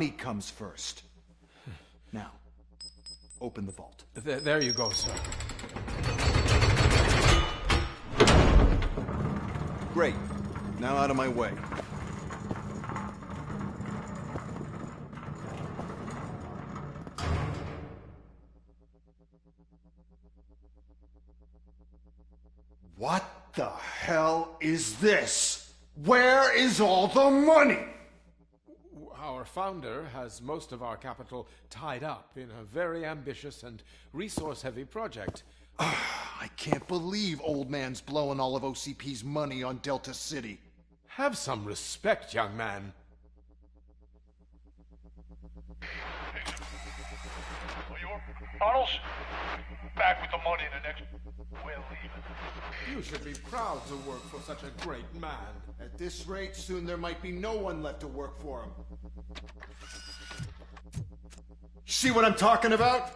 Money comes first. Now, open the vault. There you go, sir. Great. Now out of my way. What the hell is this? Where is all the money? Our founder has most of our capital tied up in a very ambitious and resource-heavy project. I can't believe old man's blowing all of OCP's money on Delta City. Have some respect, young man. Arnold's back with the money in the next... We're leaving. You should be proud to work for such a great man. At this rate, soon there might be no one left to work for him. See what I'm talking about?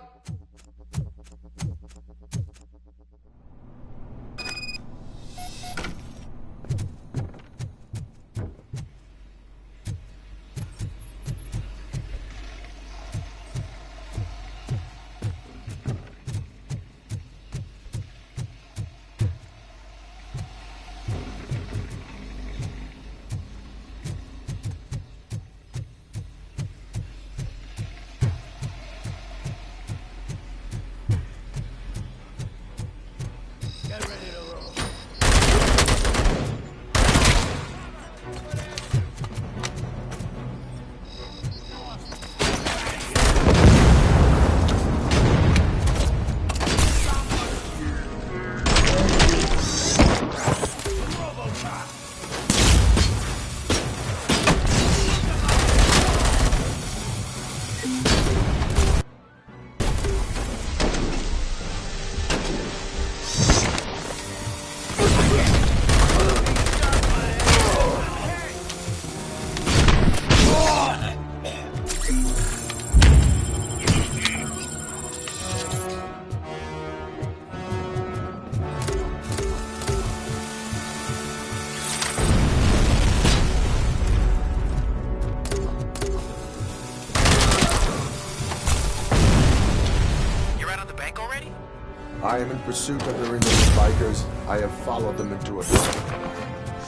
I am in pursuit of the remaining bikers. I have followed them into a tunnel.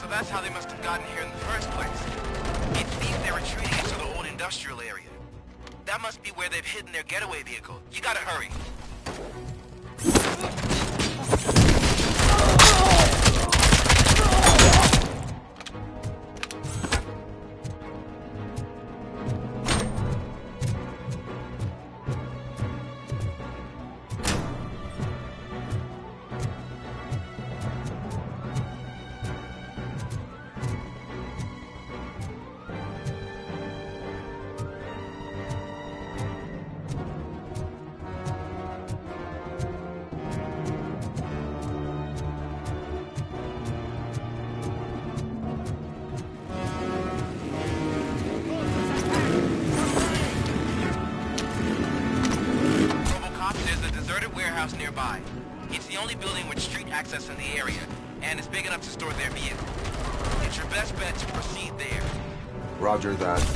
So that's how they must have gotten here in the first place. It means they're retreating into the old industrial area. That must be where they've hidden their getaway vehicle. You gotta hurry. Nearby. It's the only building with street access in the area, and it's big enough to store their vehicle. It's your best bet to proceed there. Roger that.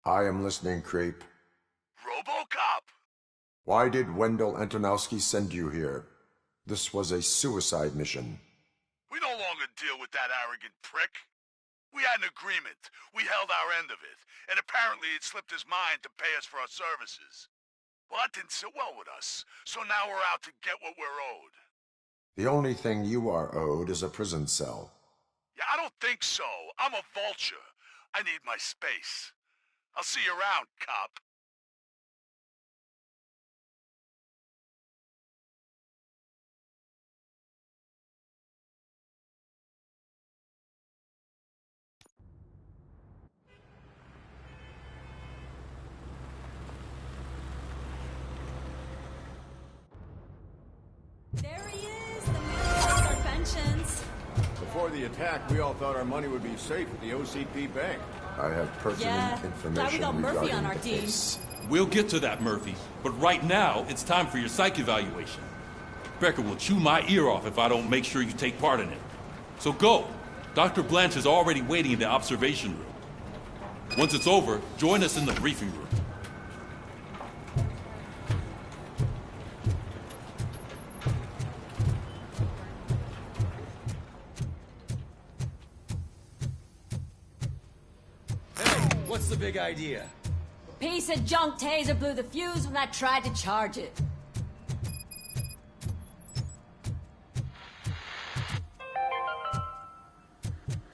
I am listening, Creep. Robocop! Why did Wendell Antonowski send you here? This was a suicide mission. We no longer deal with that arrogant prick. We had an agreement. We held our end of it, and apparently it slipped his mind to pay us for our services. Well, that didn't sit well with us, so now we're out to get what we're owed. The only thing you are owed is a prison cell. Yeah, I don't think so. I'm a vulture. I need my space. I'll see you around, cop. There he is, the man who takes our pensions. Before the attack, we all thought our money would be safe at the OCP bank. I have pertinent information glad we got Murphy regarding on our the team. case. We'll get to that, Murphy. But right now, it's time for your psych evaluation. Becker will chew my ear off if I don't make sure you take part in it. So go. Dr. Blanche is already waiting in the observation room. Once it's over, join us in the briefing room. What's the big idea? Piece of junk taser blew the fuse when I tried to charge it.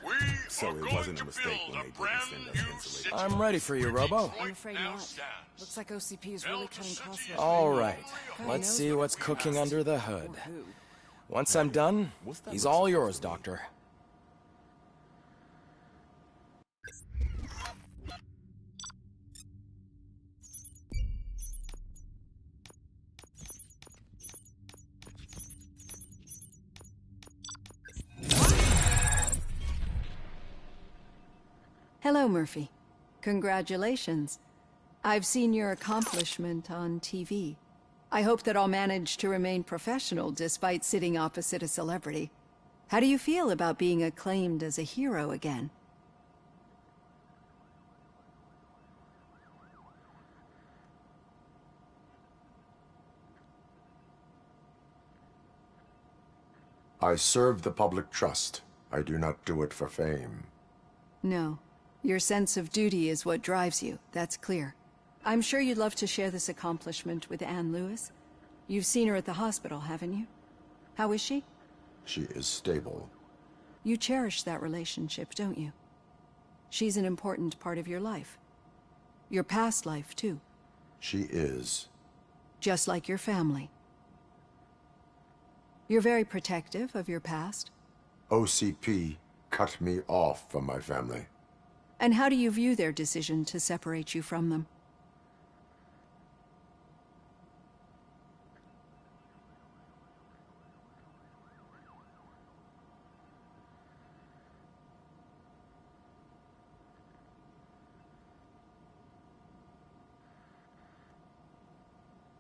We So are it going wasn't a to mistake build when a they didn't brand send us new insulation. city. I'm ready for you, Robo. I'm afraid Now not. stands. Looks like OCP is really cutting costs. with All right, God let's knows see what what's we cooking must. under the hood. Or who. Once I'm done, he's all yours, Doctor. Hello, Murphy. Congratulations. I've seen your accomplishment on TV. I hope that I'll manage to remain professional despite sitting opposite a celebrity. How do you feel about being acclaimed as a hero again? I serve the public trust. I do not do it for fame. No. Your sense of duty is what drives you, that's clear. I'm sure you'd love to share this accomplishment with Anne Lewis. You've seen her at the hospital, haven't you? How is she? She is stable. You cherish that relationship, don't you? She's an important part of your life. Your past life, too. She is. Just like your family. You're very protective of your past. OCP cut me off from my family. And how do you view their decision to separate you from them?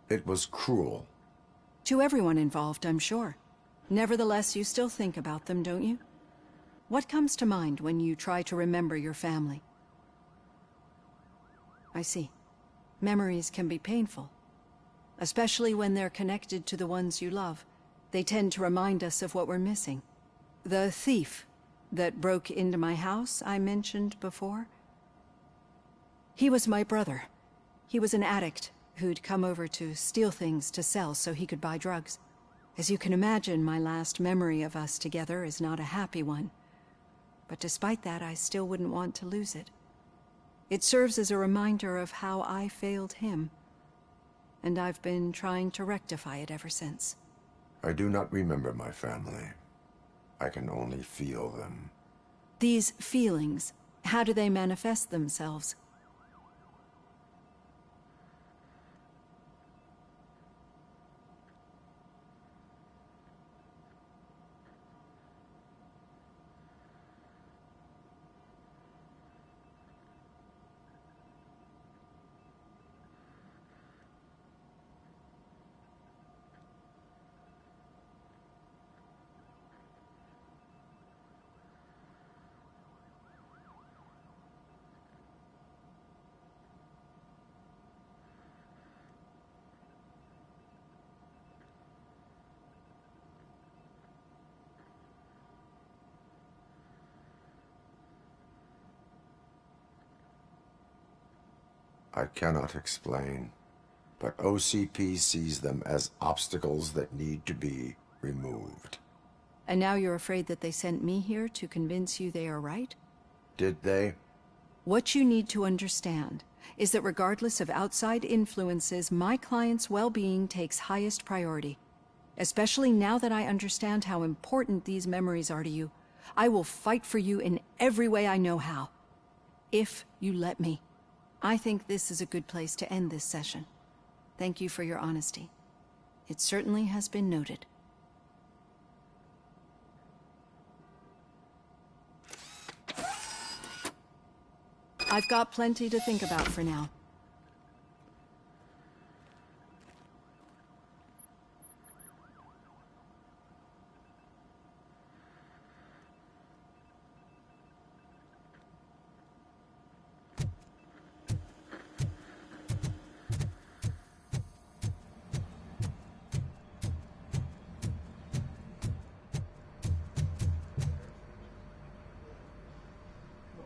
It was cruel. To everyone involved, I'm sure. Nevertheless, you still think about them, don't you? What comes to mind when you try to remember your family? I see. Memories can be painful. Especially when they're connected to the ones you love. They tend to remind us of what we're missing. The thief that broke into my house I mentioned before? He was my brother. He was an addict who'd come over to steal things to sell so he could buy drugs. As you can imagine, my last memory of us together is not a happy one. But despite that, I still wouldn't want to lose it. It serves as a reminder of how I failed him. And I've been trying to rectify it ever since. I do not remember my family. I can only feel them. These feelings, how do they manifest themselves? I cannot explain, but OCP sees them as obstacles that need to be removed. And now you're afraid that they sent me here to convince you they are right? Did they? What you need to understand is that regardless of outside influences, my client's well-being takes highest priority. Especially now that I understand how important these memories are to you, I will fight for you in every way I know how. If you let me. I think this is a good place to end this session. Thank you for your honesty. It certainly has been noted. I've got plenty to think about for now.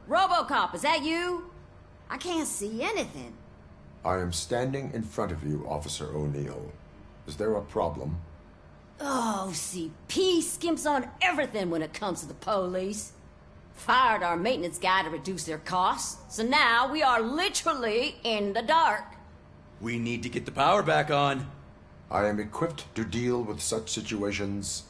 Robocop, is that you? I can't see anything. I am standing in front of you, Officer O'Neill. Is there a problem? Oh, CP skimps on everything when it comes to the police. Fired our maintenance guy to reduce their costs, so now we are literally in the dark. We need to get the power back on. I am equipped to deal with such situations.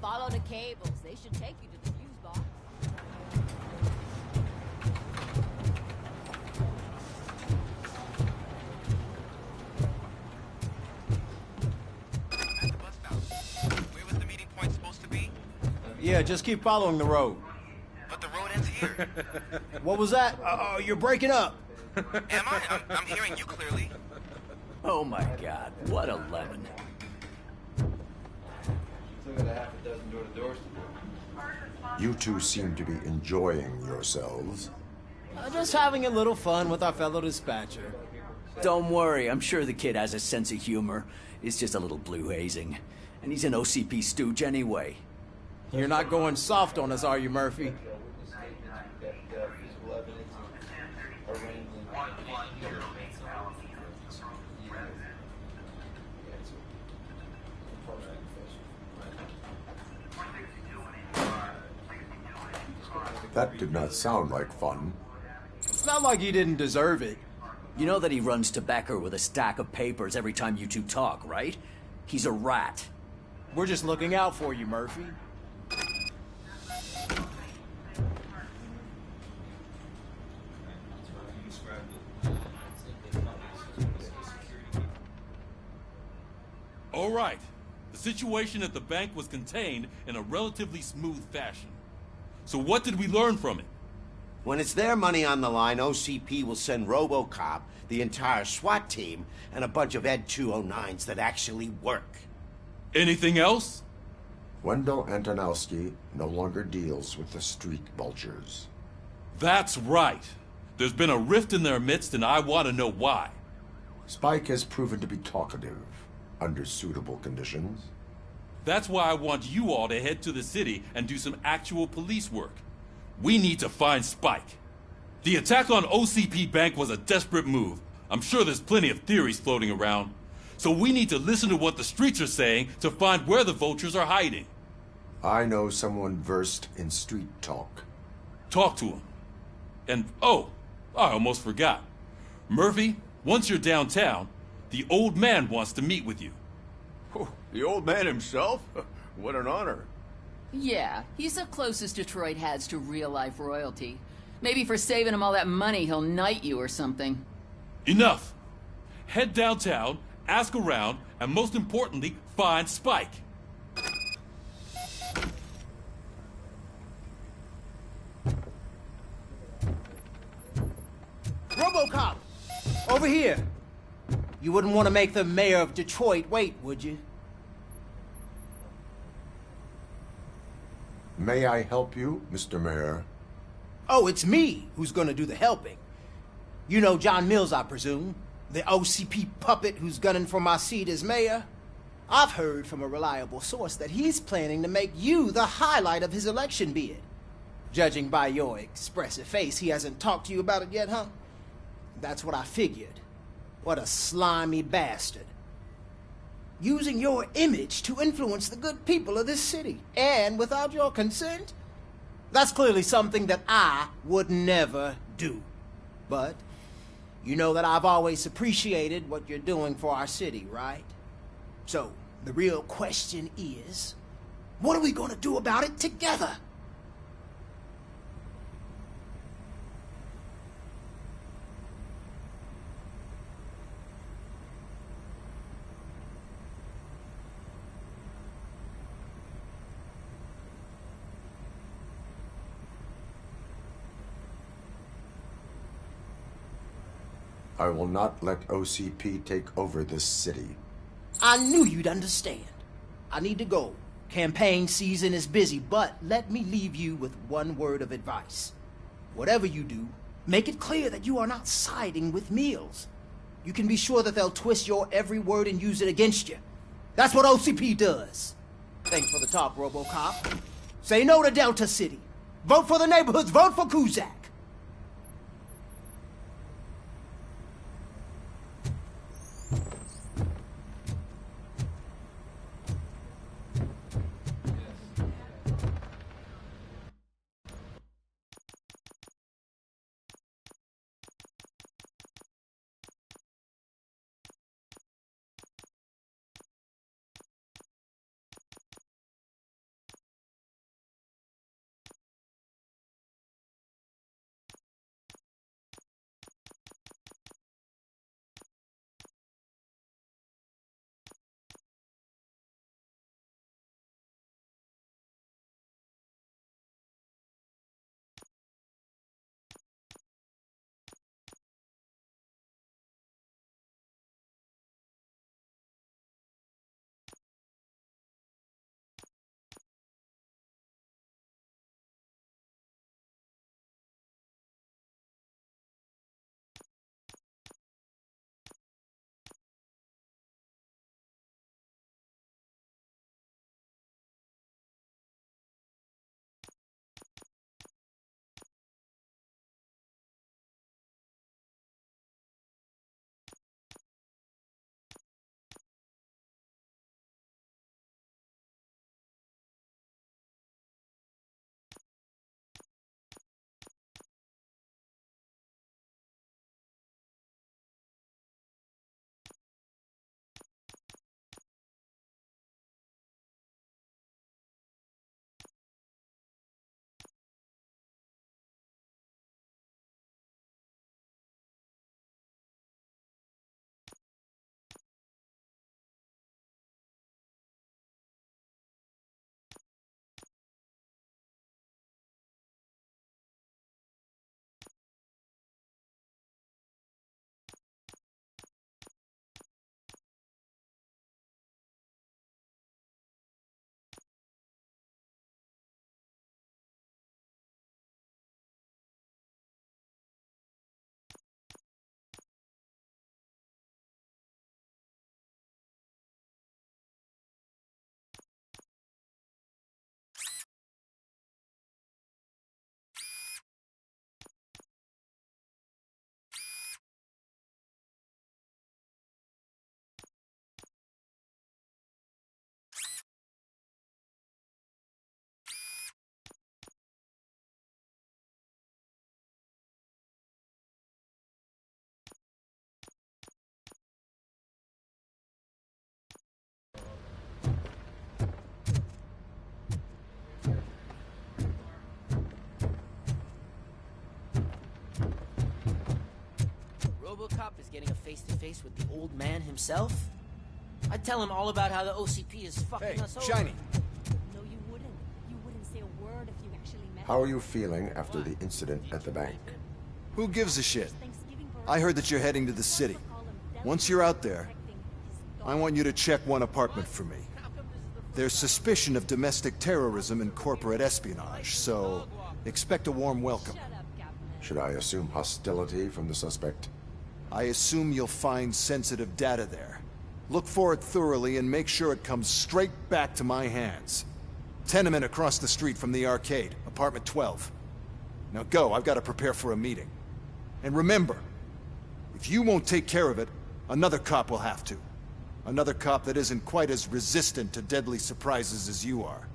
Follow the cables. They should take you to the fuse box. At the bus stop. Where was the meeting point supposed to be? Yeah, just keep following the road. But the road ends here. What was that? Oh, you're breaking up. Am I? I'm hearing you clearly. Oh my god, what a lemon. You two seem to be enjoying yourselves. Just having a little fun with our fellow dispatcher. Don't worry, I'm sure the kid has a sense of humor. It's just a little blue hazing. And he's an OCP stooge anyway. You're not going soft on us, are you, Murphy? That did not sound like fun. It's not like he didn't deserve it. You know that he runs to Becker with a stack of papers every time you two talk, right? He's a rat. We're just looking out for you, Murphy. All right. The situation at the bank was contained in a relatively smooth fashion. So what did we learn from it? When it's their money on the line, OCP will send Robocop, the entire SWAT team, and a bunch of Ed 209s that actually work. Anything else? Wendell Antonowski no longer deals with the street vultures. That's right. There's been a rift in their midst, and I want to know why. Spike has proven to be talkative, under suitable conditions. That's why I want you all to head to the city and do some actual police work. We need to find Spike. The attack on OCP Bank was a desperate move. I'm sure there's plenty of theories floating around. So we need to listen to what the streets are saying to find where the vultures are hiding. I know someone versed in street talk. Talk to him. And, oh, I almost forgot. Murphy, once you're downtown, the old man wants to meet with you. Oh, the old man himself? What an honor. Yeah, he's the closest Detroit has to real-life royalty. Maybe for saving him all that money, he'll knight you or something. Enough! Head downtown, ask around, and most importantly, find Spike. Robocop! Over here! You wouldn't want to make the mayor of Detroit wait, would you? May I help you, Mr. Mayor? Oh, it's me who's gonna do the helping. You know John Mills, I presume? The OCP puppet who's gunning for my seat as mayor? I've heard from a reliable source that he's planning to make you the highlight of his election bid. Judging by your expressive face, he hasn't talked to you about it yet, huh? That's what I figured. What a slimy bastard. Using your image to influence the good people of this city, and without your consent? That's clearly something that I would never do. But you know that I've always appreciated what you're doing for our city, right? So, the real question is, what are we gonna do about it together? I will not let OCP take over this city. I knew you'd understand. I need to go. Campaign season is busy, but let me leave you with one word of advice. Whatever you do, make it clear that you are not siding with Mills. You can be sure that they'll twist your every word and use it against you. That's what OCP does. Thanks for the talk, Robocop. Say no to Delta City. Vote for the neighborhoods. Vote for Kuzak. Robocop is getting a face-to-face with the old man himself? I'd tell him all about how the OCP is fucking us over. Shiny. No, you wouldn't. You wouldn't say a word if you actually met How are you feeling after the incident at the bank? Who gives a shit? I heard that you're heading to the city. Once you're out there, I want you to check one apartment for me. There's suspicion of domestic terrorism and corporate espionage, so expect a warm welcome. Should I assume hostility from the suspect? I assume you'll find sensitive data there. Look for it thoroughly and make sure it comes straight back to my hands. Tenement across the street from the arcade, apartment 12. Now go, I've got to prepare for a meeting. And remember, if you won't take care of it, another cop will have to. Another cop that isn't quite as resistant to deadly surprises as you are.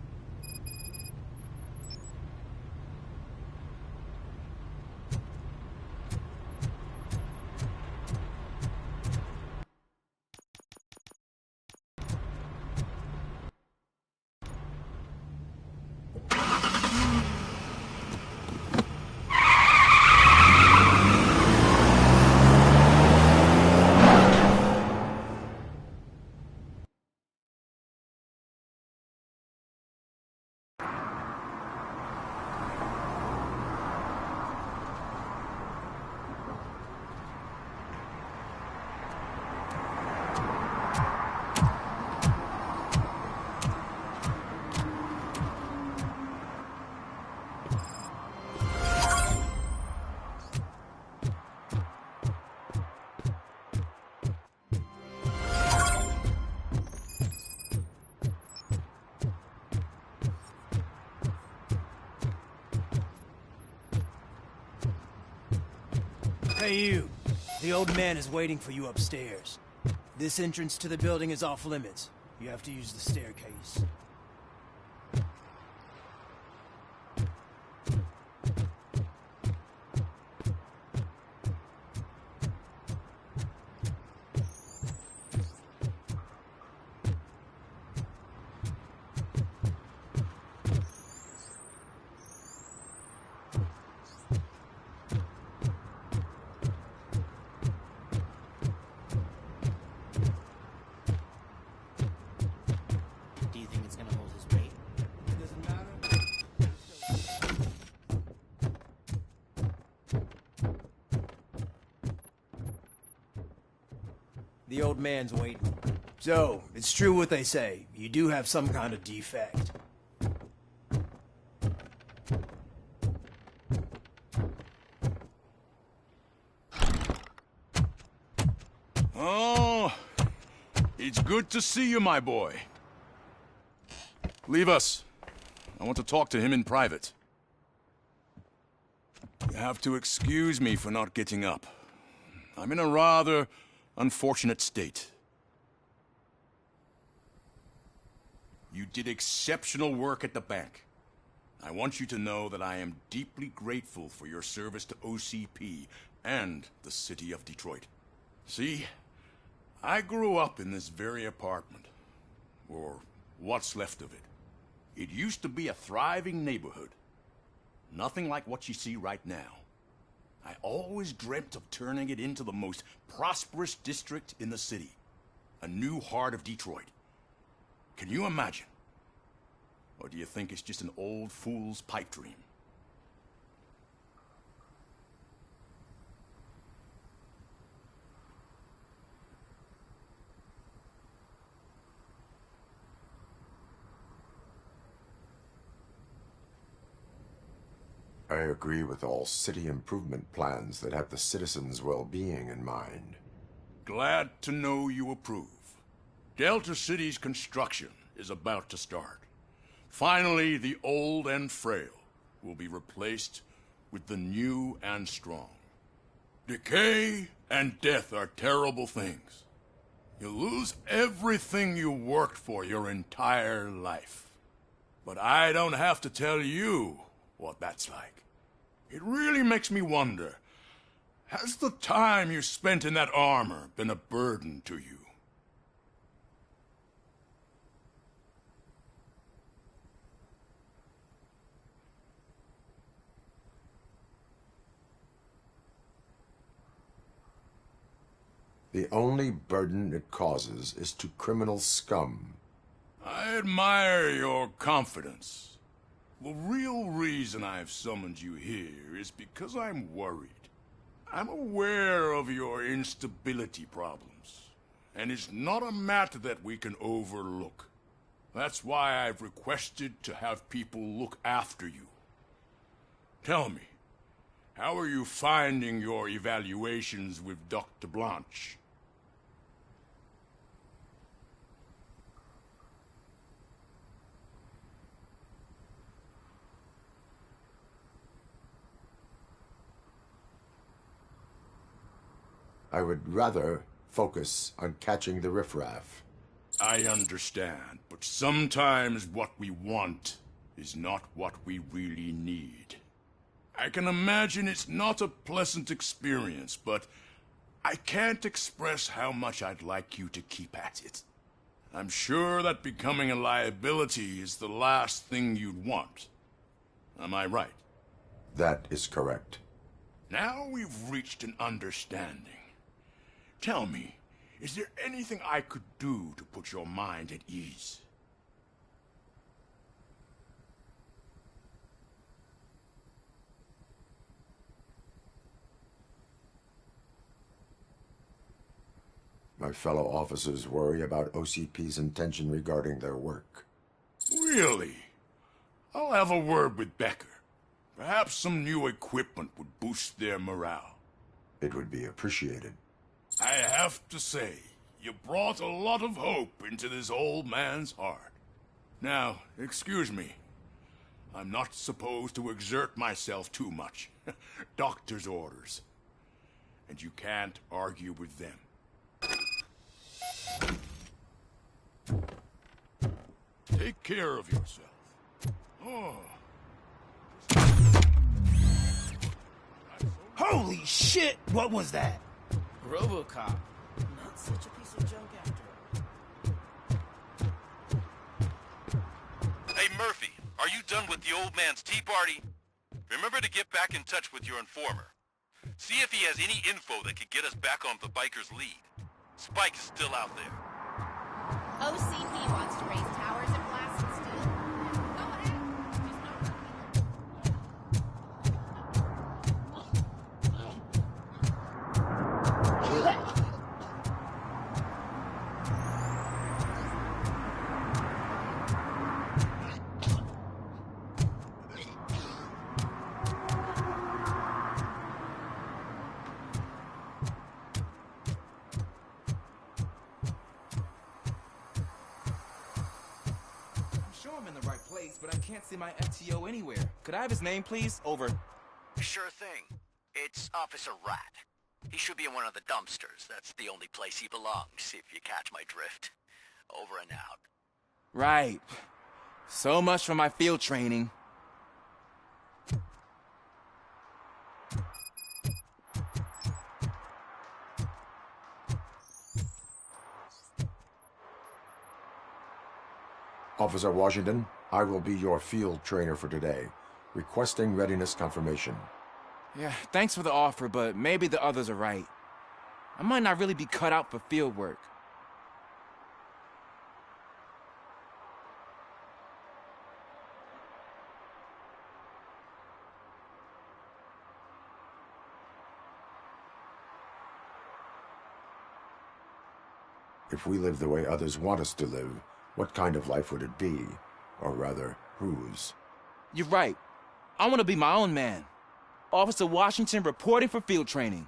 Hey you, the old man is waiting for you upstairs. This entrance to the building is off limits. You have to use the staircase. The old man's waiting. So, it's true what they say. You do have some kind of defect. Oh, it's good to see you, my boy. Leave us. I want to talk to him in private. You have to excuse me for not getting up. I'm in a rather unfortunate state. You did exceptional work at the bank. I want you to know that I am deeply grateful for your service to OCP and the city of Detroit. See, I grew up in this very apartment, or what's left of it. It used to be a thriving neighborhood. Nothing like what you see right now. I always dreamt of turning it into the most prosperous district in the city. A new heart of Detroit. Can you imagine? Or do you think it's just an old fool's pipe dream? I agree with all city improvement plans that have the citizens' well-being in mind. Glad to know you approve. Delta City's construction is about to start. Finally, the old and frail will be replaced with the new and strong. Decay and death are terrible things. You lose everything you worked for your entire life. But I don't have to tell you what that's like. It really makes me wonder, has the time you spent in that armor been a burden to you? The only burden it causes is to criminal scum. I admire your confidence. The real reason I've summoned you here is because I'm worried. I'm aware of your instability problems, and it's not a matter that we can overlook. That's why I've requested to have people look after you. Tell me, How are you finding your evaluations with Dr. Blanche? I would rather focus on catching the riffraff. I understand, but sometimes what we want is not what we really need. I can imagine it's not a pleasant experience, but I can't express how much I'd like you to keep at it. I'm sure that becoming a liability is the last thing you'd want. Am I right? That is correct. Now we've reached an understanding. Tell me, is there anything I could do to put your mind at ease? My fellow officers worry about OCP's intention regarding their work. Really? I'll have a word with Becker. Perhaps some new equipment would boost their morale. It would be appreciated. I have to say, you brought a lot of hope into this old man's heart. Now, excuse me. I'm not supposed to exert myself too much. Doctor's orders. And you can't argue with them. Take care of yourself. Oh. Holy shit! What was that? Robocop. Not such a piece of junk after all. Hey, Murphy, are you done with the old man's tea party? Remember to get back in touch with your informer. See if he has any info that could get us back on the biker's lead. Spike is still out there. OCP wants to raise towers and blast some steel. Go ahead. But I can't see my FTO anywhere. Could I have his name, please? Over. Sure thing. It's Officer Rat. He should be in one of the dumpsters. That's the only place he belongs, if you catch my drift. Over and out. Right. So much for my field training. Officer Washington, I will be your field trainer for today. Requesting readiness confirmation. Yeah, thanks for the offer, but maybe the others are right. I might not really be cut out for field work. If we live the way others want us to live, what kind of life would it be? Or rather, whose? You're right. I want to be my own man. Officer Washington reporting for field training.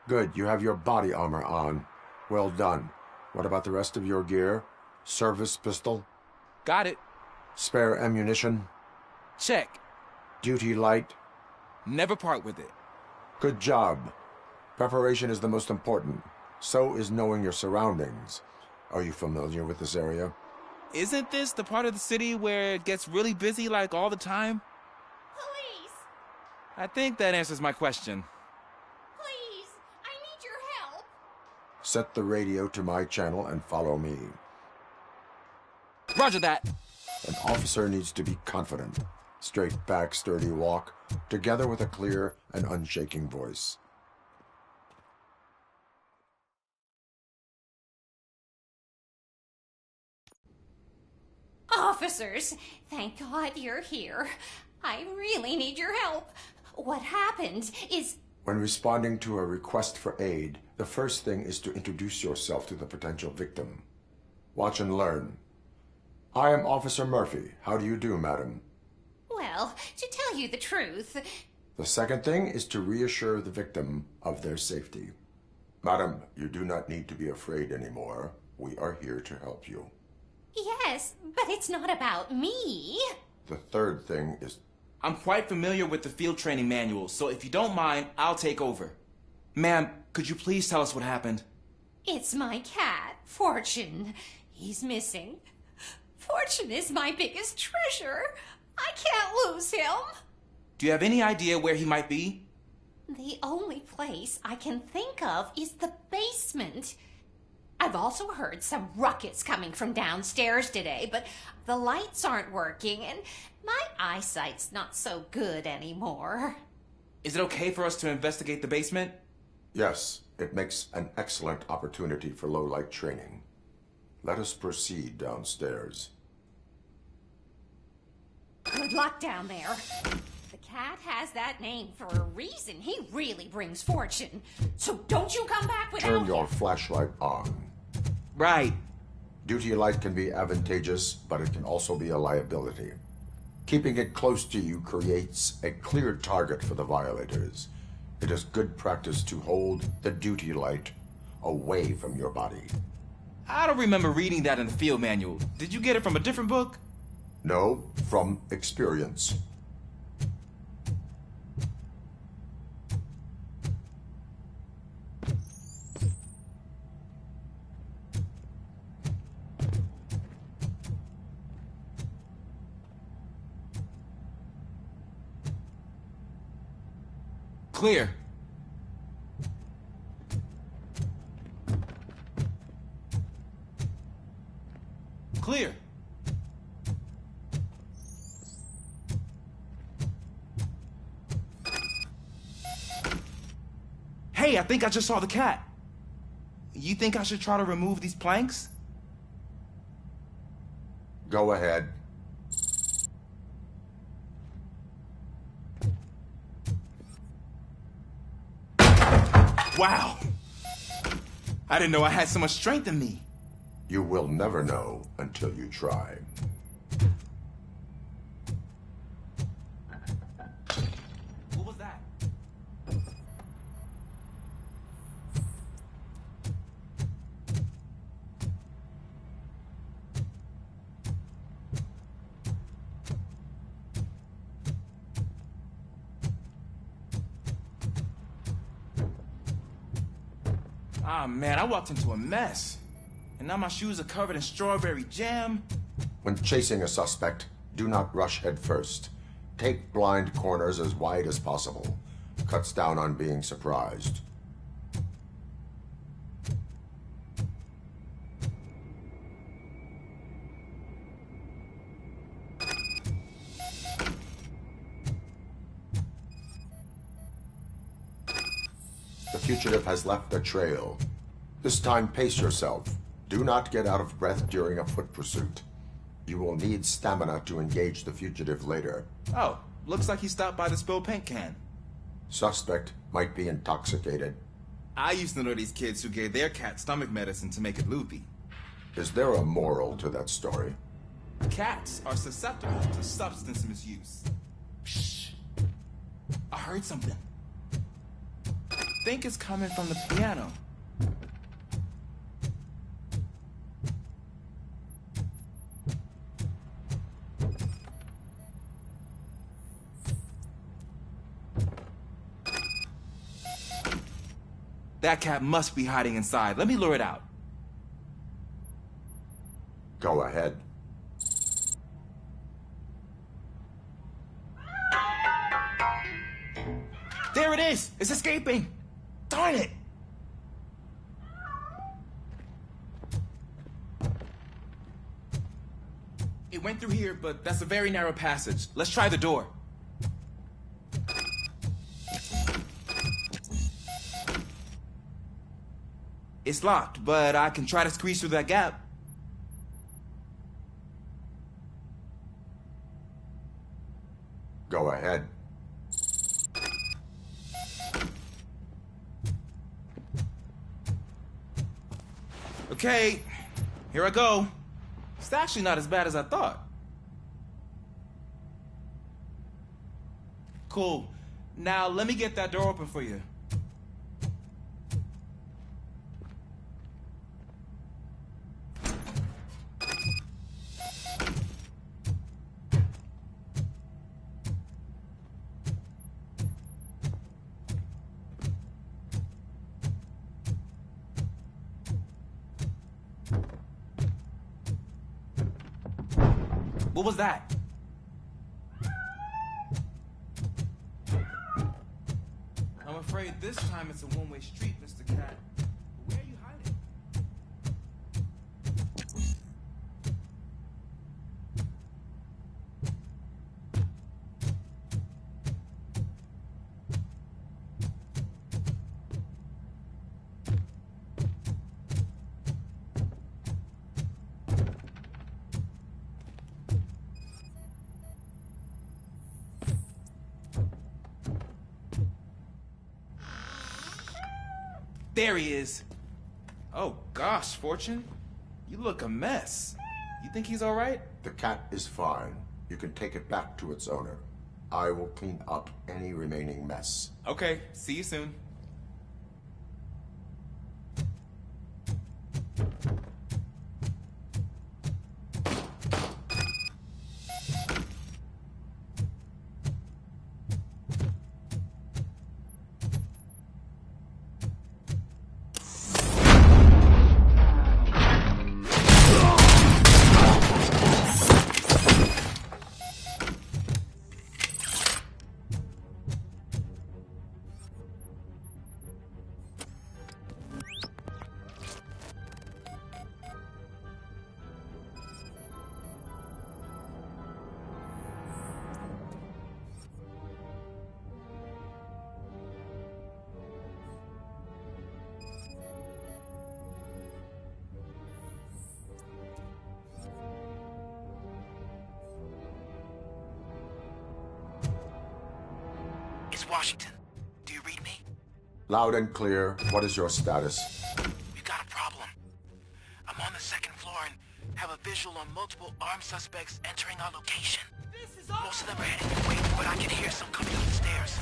Good, you have your body armor on. Well done. What about the rest of your gear? Service pistol? Got it. Spare ammunition? Check. Duty light? Never part with it. Good job. Preparation is the most important. So is knowing your surroundings. Are you familiar with this area? Isn't this the part of the city where it gets really busy like all the time? Police! I think that answers my question. Please! I need your help! Set the radio to my channel and follow me. Roger that. An officer needs to be confident. Straight back, sturdy walk, together with a clear and unshaking voice. Officers, thank God you're here. I really need your help. What happened is... When responding to a request for aid, the first thing is to introduce yourself to the potential victim. Watch and learn. I am Officer Murphy. How do you do, madam? Well, to tell you the truth... The second thing is to reassure the victim of their safety. Madam, you do not need to be afraid anymore. We are here to help you. Yes, but it's not about me. The third thing is... I'm quite familiar with the field training manual, so if you don't mind, I'll take over. Ma'am, could you please tell us what happened? It's my cat, Fortune. He's missing. Fortune is my biggest treasure. I can't lose him. Do you have any idea where he might be? The only place I can think of is the basement. I've also heard some ruckus coming from downstairs today, but the lights aren't working and my eyesight's not so good anymore. Is it okay for us to investigate the basement? Yes, it makes an excellent opportunity for low-light training. Let us proceed downstairs. Good luck down there. The cat has that name for a reason. He really brings fortune. So don't you come back without Turn your him. flashlight on. Right. Duty light can be advantageous, but it can also be a liability. Keeping it close to you creates a clear target for the violators. It is good practice to hold the duty light away from your body. I don't remember reading that in the field manual. Did you get it from a different book? No, from experience. Clear. Clear. Hey, I think I just saw the cat. You think I should try to remove these planks? Go ahead. Wow. I didn't know I had so much strength in me. You will never know until you try. What was that? Ah, man, I walked into a mess. And now my shoes are covered in strawberry jam. When chasing a suspect, do not rush head first. Take blind corners as wide as possible. Cuts down on being surprised. The fugitive has left a trail. This time, pace yourself. Do not get out of breath during a foot pursuit. You will need stamina to engage the fugitive later. Oh, looks like he stopped by the spilled paint can. Suspect might be intoxicated. I used to know these kids who gave their cat stomach medicine to make it loopy. Is there a moral to that story? Cats are susceptible to substance misuse. Shh. I heard something. I think it's coming from the piano. That cat must be hiding inside. Let me lure it out. Go ahead. There it is! It's escaping! Darn it! It went through here, but that's a very narrow passage. Let's try the door. It's locked, but I can try to squeeze through that gap. Go ahead. Okay, here I go. It's actually not as bad as I thought. Cool. Now, let me get that door open for you. What was that? I'm afraid this time it's a one-way street, Mr. Cat. Where are you hiding? There he is. Oh gosh, Fortune. You look a mess. You think he's all right? The cat is fine. You can take it back to its owner. I will clean up any remaining mess. Okay, see you soon. Washington, do you read me? Loud and clear. What is your status? We've got a problem. I'm on the second floor and have a visual on multiple armed suspects entering our location. Most of them are heading your way, but I can hear some coming up the stairs.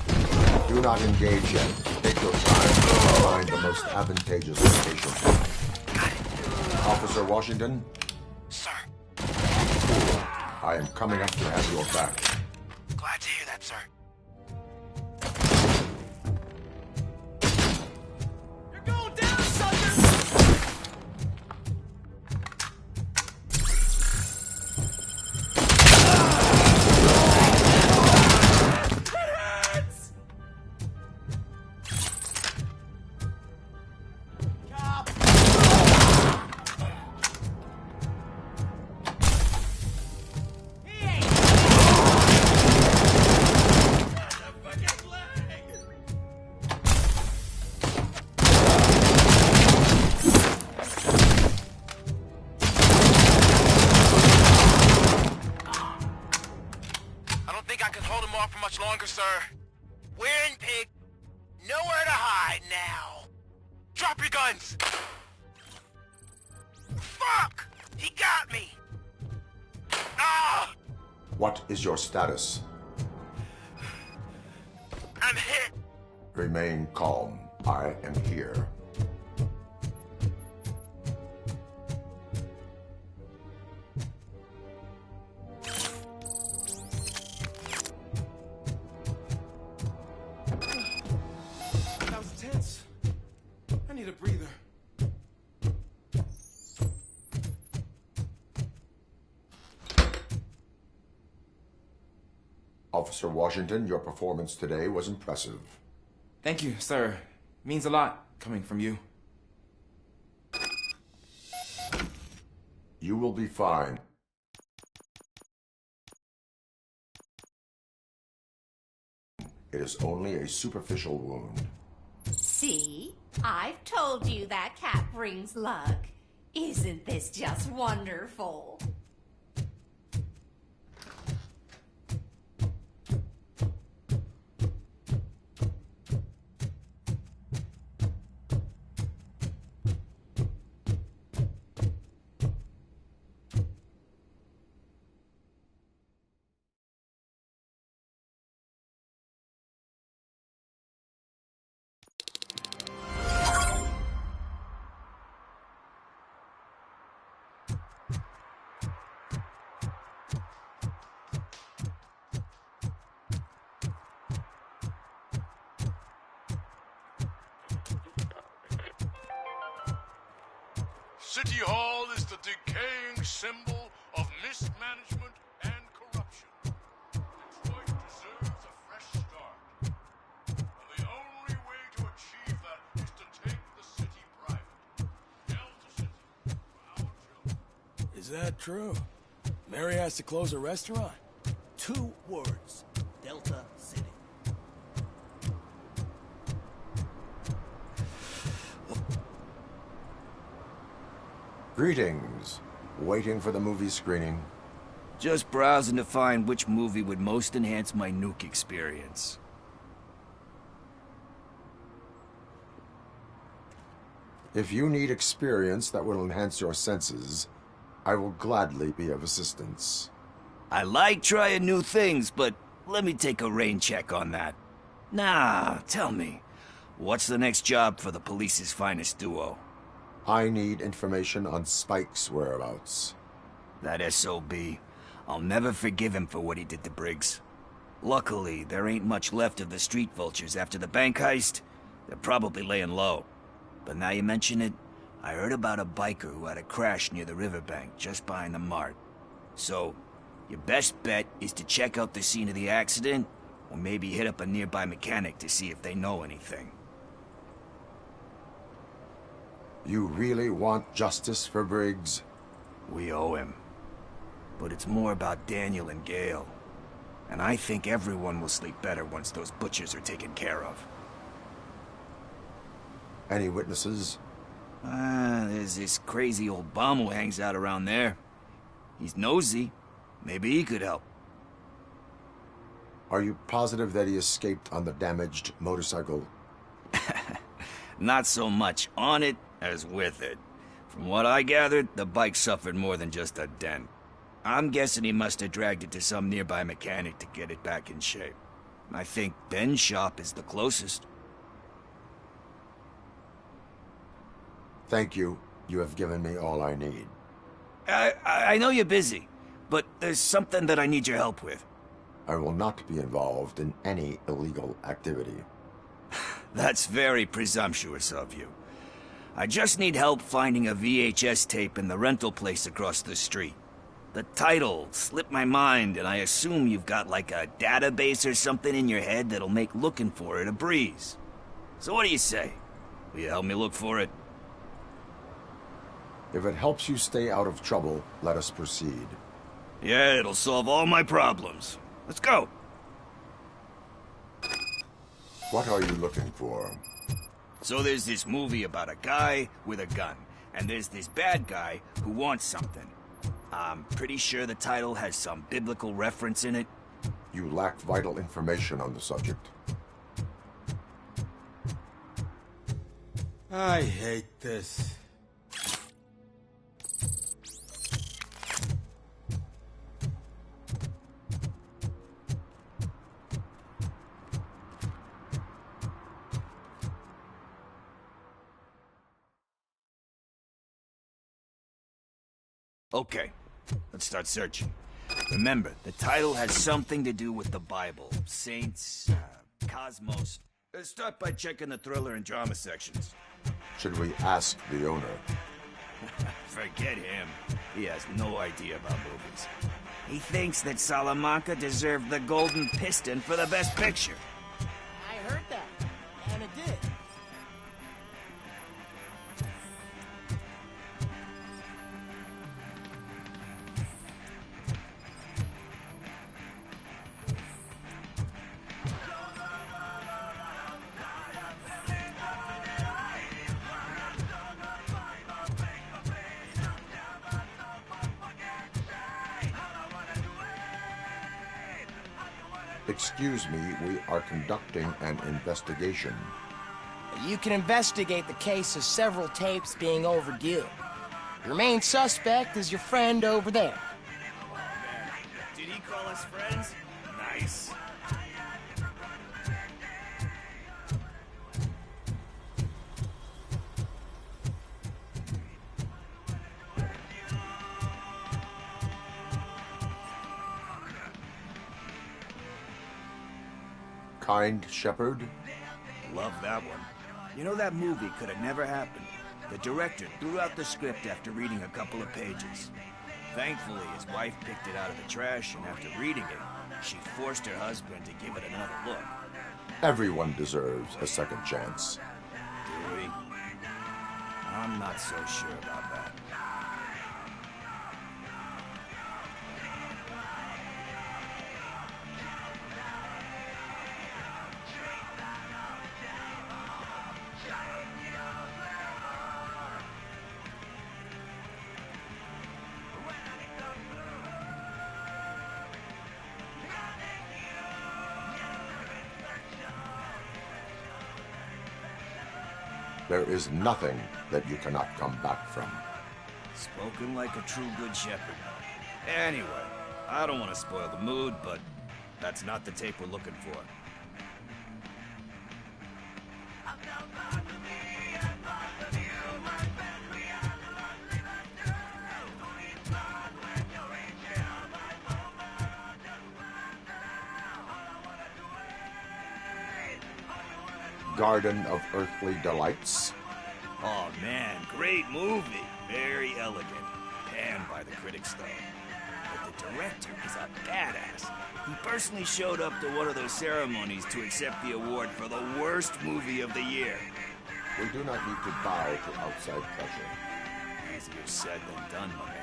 Do not engage yet. Take your time to find the most advantageous location. Got it. Officer Washington? Sir. I am coming up to have your back. Glad to hear that, sir. Longer, sir. We're in, pig. Nowhere to hide now. Drop your guns. Fuck! He got me. Ah! What is your status? I'm hit. Remain calm. I am here. I need a breather. Officer Washington, your performance today was impressive. Thank you, sir. Means a lot coming from you. You will be fine. It is only a superficial wound. See? I've told you that cat brings luck. Isn't this just wonderful? City Hall is the decaying symbol of mismanagement and corruption. Detroit deserves a fresh start. And the only way to achieve that is to take the city private. Delta City for our children. Is that true? Mary has to close a restaurant? 2 words. Delta City. Greetings. Waiting for the movie screening. Just browsing to find which movie would most enhance my nuke experience. If you need experience that will enhance your senses, I will gladly be of assistance. I like trying new things, but let me take a rain check on that. Nah, tell me, what's the next job for the police's finest duo? I need information on Spike's whereabouts. That SOB. I'll never forgive him for what he did to Briggs. Luckily, there ain't much left of the street vultures after the bank heist. They're probably laying low. But now you mention it, I heard about a biker who had a crash near the riverbank just behind the mart. So, your best bet is to check out the scene of the accident, or maybe hit up a nearby mechanic to see if they know anything. You really want justice for Briggs? We owe him. But it's more about Daniel and Gale. And I think everyone will sleep better once those butchers are taken care of. Any witnesses? There's this crazy old bum who hangs out around there. He's nosy. Maybe he could help. Are you positive that he escaped on the damaged motorcycle? Not so much on it as with it. From what I gathered, the bike suffered more than just a dent. I'm guessing he must have dragged it to some nearby mechanic to get it back in shape. I think Ben's shop is the closest. Thank you. You have given me all I need. I know you're busy, but there's something that I need your help with. I will not be involved in any illegal activity. That's very presumptuous of you. I just need help finding a VHS tape in the rental place across the street. The title slipped my mind, and I assume you've got like a database or something in your head that'll make looking for it a breeze. So what do you say? Will you help me look for it? If it helps you stay out of trouble, let us proceed. Yeah, it'll solve all my problems. Let's go. What are you looking for? So there's this movie about a guy with a gun, and there's this bad guy who wants something. I'm pretty sure the title has some biblical reference in it. You lack vital information on the subject. I hate this. Okay, let's start searching. Remember, the title has something to do with the Bible, saints, cosmos. Let's start by checking the thriller and drama sections. Should we ask the owner? Forget him. He has no idea about movies. He thinks that Salamanca deserved the Golden Piston for the Best Picture. I heard that, and it did. Excuse me, we are conducting an investigation. You can investigate the case of several tapes being overdue. Your main suspect is your friend over there. Oh, man. Did he call us friends? Nice. Kind Shepherd? Love that one. You know, that movie could have never happened. The director threw out the script after reading a couple of pages. Thankfully, his wife picked it out of the trash, and after reading it, she forced her husband to give it another look. Everyone deserves a second chance. Do we? I'm not so sure about that. There is nothing that you cannot come back from. Spoken like a true good shepherd. Anyway, I don't want to spoil the mood, but that's not the tape we're looking for. Garden of Earthly Delights. Oh man, great movie. Very elegant. Panned by the critics though. But the director is a badass. He personally showed up to one of those ceremonies to accept the award for the worst movie of the year. We do not need to bow to outside pressure. Easier said than done, my man.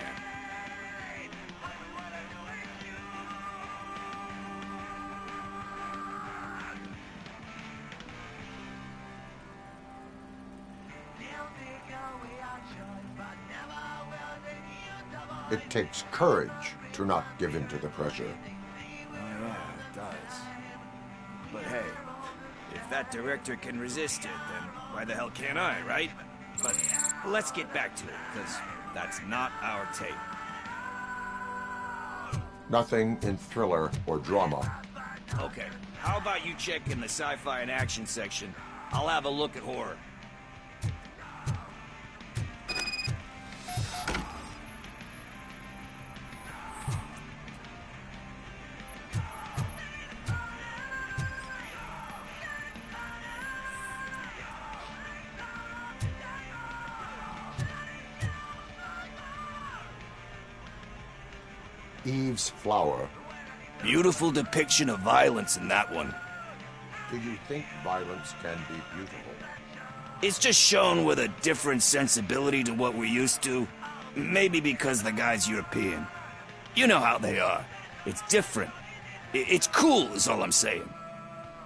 It takes courage to not give in to the pressure. Oh yeah, it does. But hey, if that director can resist it, then why the hell can't I, right? But let's get back to it, because that's not our tape. Nothing in thriller or drama. Okay, how about you check in the sci-fi and action section? I'll have a look at horror. Eve's Flower. Beautiful depiction of violence in that one. Do you think violence can be beautiful? It's just shown with a different sensibility to what we're used to. Maybe because the guy's European. You know how they are. It's different. It's cool is all I'm saying.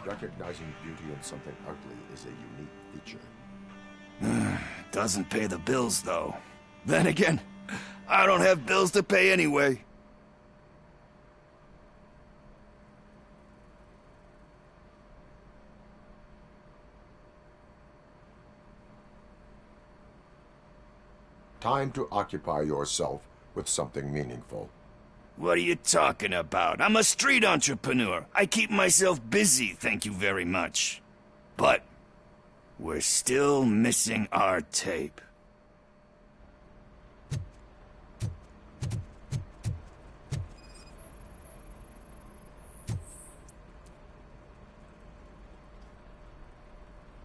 Recognizing beauty in something ugly is a unique feature. Doesn't pay the bills, though. Then again, I don't have bills to pay anyway. Time to occupy yourself with something meaningful. What are you talking about? I'm a street entrepreneur. I keep myself busy, thank you very much. But we're still missing our tape.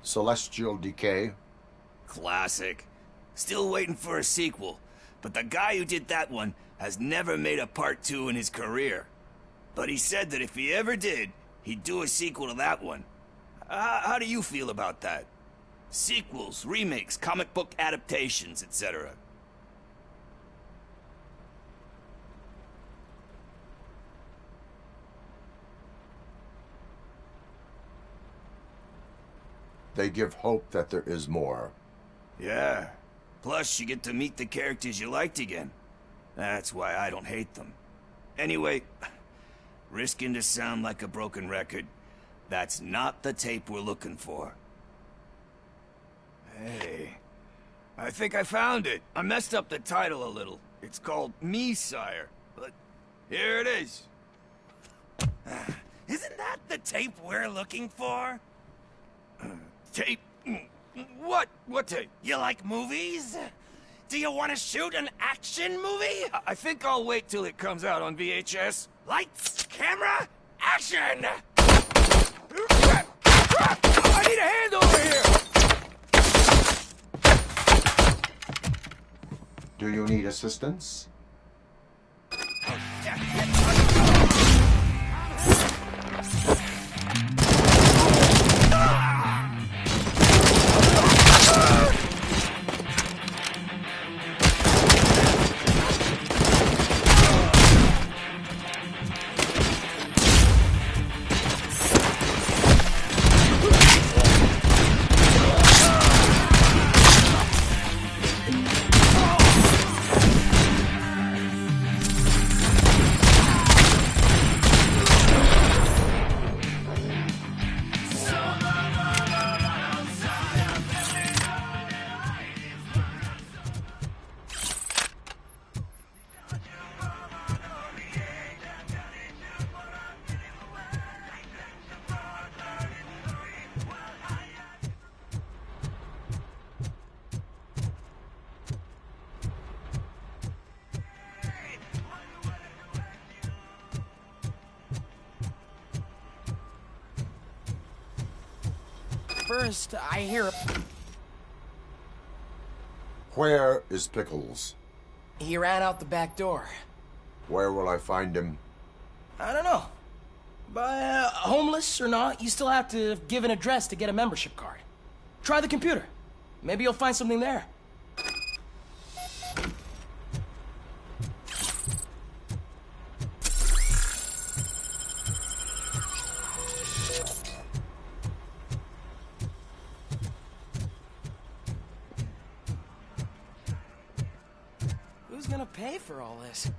Celestial Decay. Classic. Still waiting for a sequel, but the guy who did that one has never made a part 2 in his career. But he said that if he ever did, he'd do a sequel to that one. How do you feel about that? Sequels, remakes, comic book adaptations, etc. They give hope that there is more. Yeah. Plus, you get to meet the characters you liked again. That's why I don't hate them. Anyway, risking to sound like a broken record, that's not the tape we're looking for. Hey, I think I found it. I messed up the title a little. It's called Me, Sire, but here it is. Isn't that the tape we're looking for? Tape? What? What tape? You like movies? Do you want to shoot an action movie? I think I'll wait till it comes out on VHS. Lights, camera, action! I need a hand over here! Do you need assistance? First, I hear... Where is Pickles? He ran out the back door. Where will I find him? I don't know. But homeless or not, you still have to give an address to get a membership card. Try the computer. Maybe you'll find something there. Who's gonna pay for all this?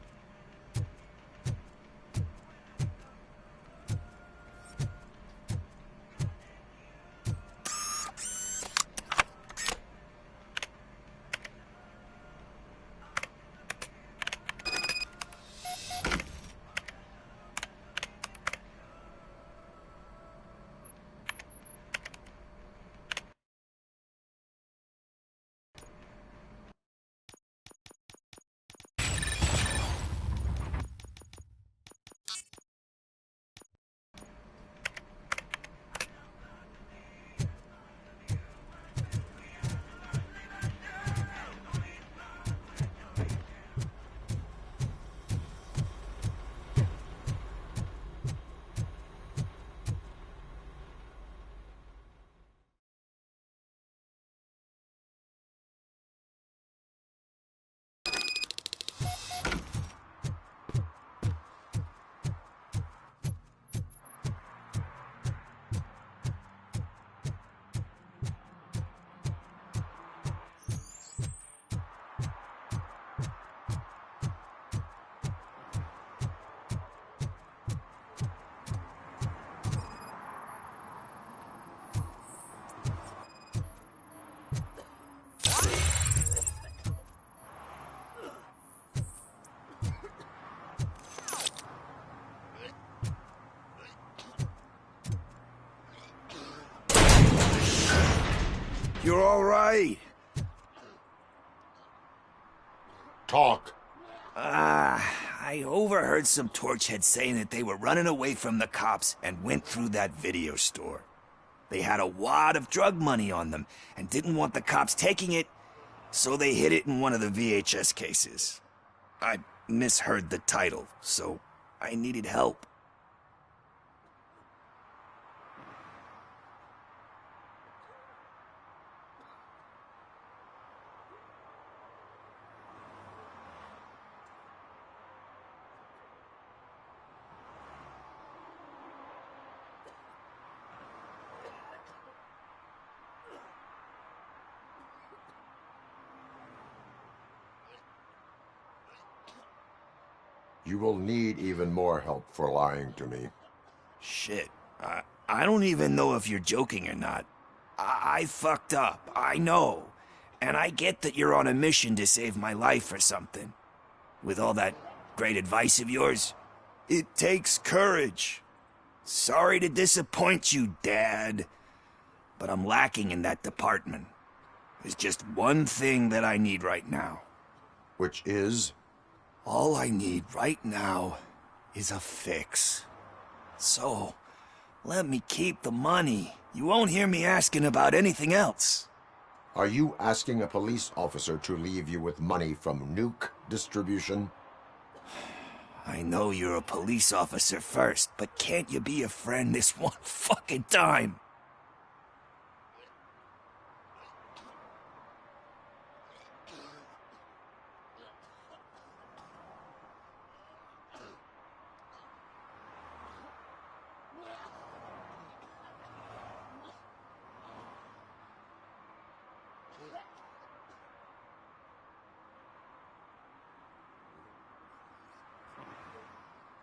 You're all right. Talk. I overheard some torchheads saying that they were running away from the cops and went through that video store. They had a wad of drug money on them and didn't want the cops taking it, so they hid it in one of the VHS cases. I misheard the title, so I needed help. You will need even more help for lying to me. Shit. I don't even know if you're joking or not. I fucked up, I know. And I get that you're on a mission to save my life or something. With all that great advice of yours, it takes courage. Sorry to disappoint you, Dad. But I'm lacking in that department. There's just one thing that I need right now. Which is? All I need right now is a fix. So, let me keep the money. You won't hear me asking about anything else. Are you asking a police officer to leave you with money from nuke distribution? I know you're a police officer first, but can't you be a friend this one fucking time?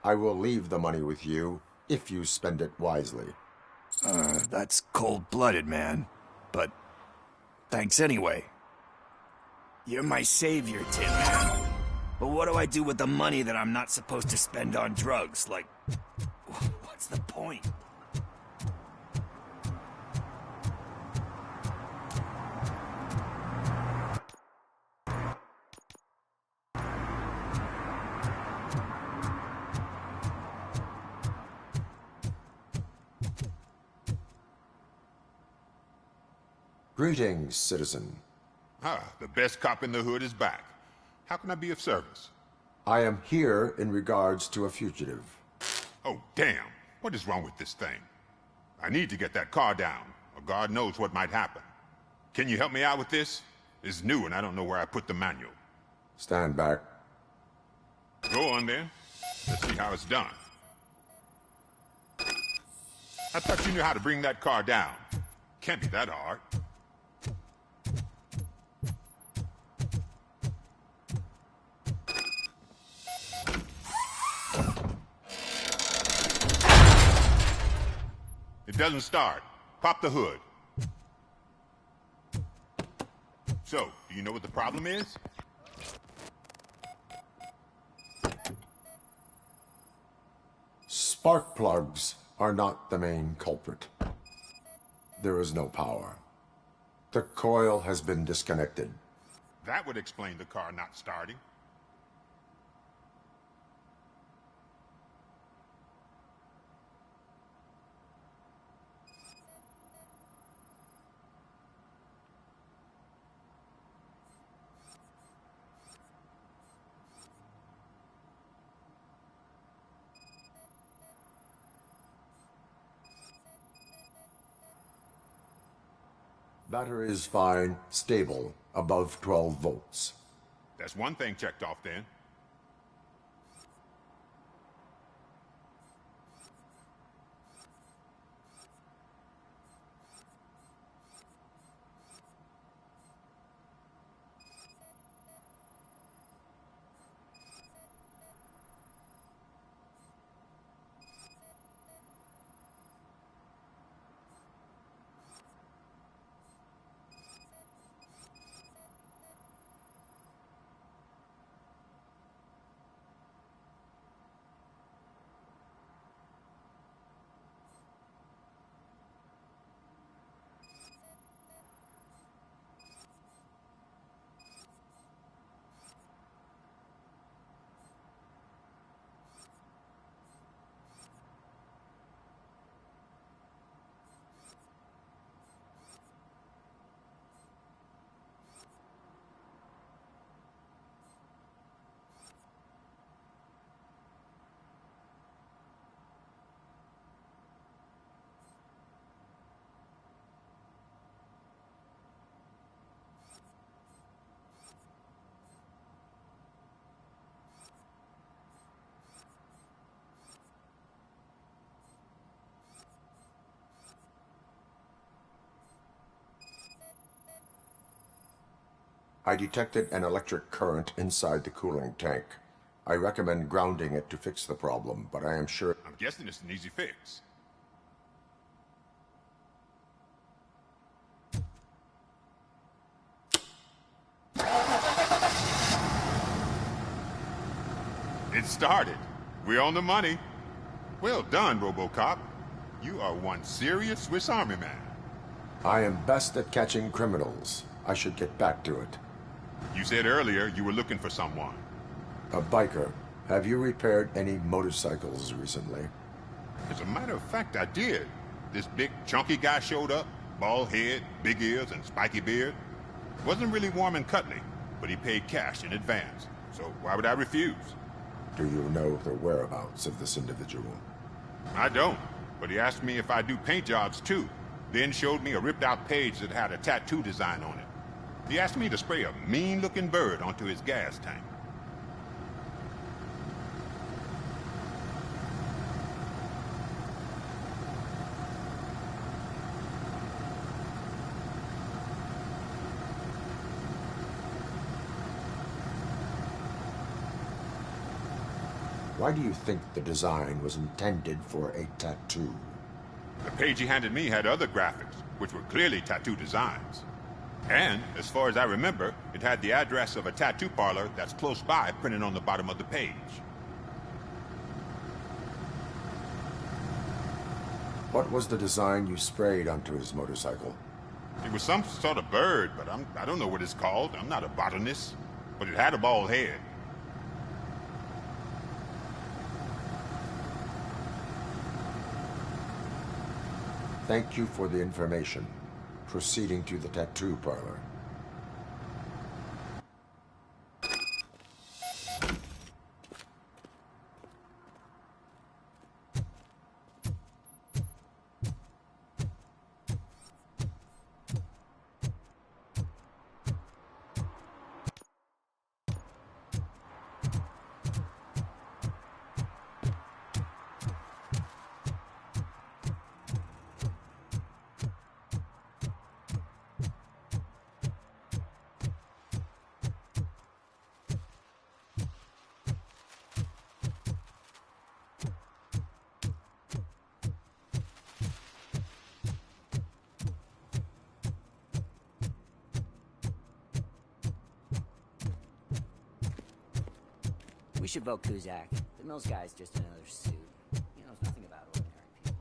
I will leave the money with you if you spend it wisely. That's cold-blooded, man. But thanks anyway. You're my savior, Tin Man. But what do I do with the money that I'm not supposed to spend on drugs? Like, what's the point? Greetings, citizen. Ah, the best cop in the hood is back. How can I be of service? I am here in regards to a fugitive. Oh, damn. What is wrong with this thing? I need to get that car down, or God knows what might happen. Can you help me out with this? It's new and I don't know where I put the manual. Stand back. Go on then. Let's see how it's done. I thought you knew how to bring that car down. Can't be that hard. It doesn't start. Pop the hood. So, do you know what the problem is? Spark plugs are not the main culprit. There is no power. The coil has been disconnected. That would explain the car not starting. Battery is fine, stable, above 12 volts. That's one thing checked off then. I detected an electric current inside the cooling tank. I recommend grounding it to fix the problem, but I am sure... I'm guessing it's an easy fix. It started. We're on the money. Well done, Robocop. You are one serious Swiss Army man. I am best at catching criminals. I should get back to it. You said earlier you were looking for someone. A biker. Have you repaired any motorcycles recently? As a matter of fact, I did. This big, chunky guy showed up. Bald head, big ears, and spiky beard. Wasn't really warm and cuddly, but he paid cash in advance, so why would I refuse? Do you know the whereabouts of this individual? I don't, but he asked me if I do paint jobs too, then showed me a ripped-out page that had a tattoo design on it. He asked me to spray a mean-looking bird onto his gas tank. Why do you think the design was intended for a tattoo? The page he handed me had other graphics, which were clearly tattoo designs. And, as far as I remember, it had the address of a tattoo parlor that's close by printed on the bottom of the page. What was the design you sprayed onto his motorcycle? It was some sort of bird, but I don't know what it's called. I'm not a botanist. But it had a bald head. Thank you for the information. Proceeding to the tattoo parlor. We should vote Kuzak. The Mills guy's just another suit. He knows nothing about ordinary people.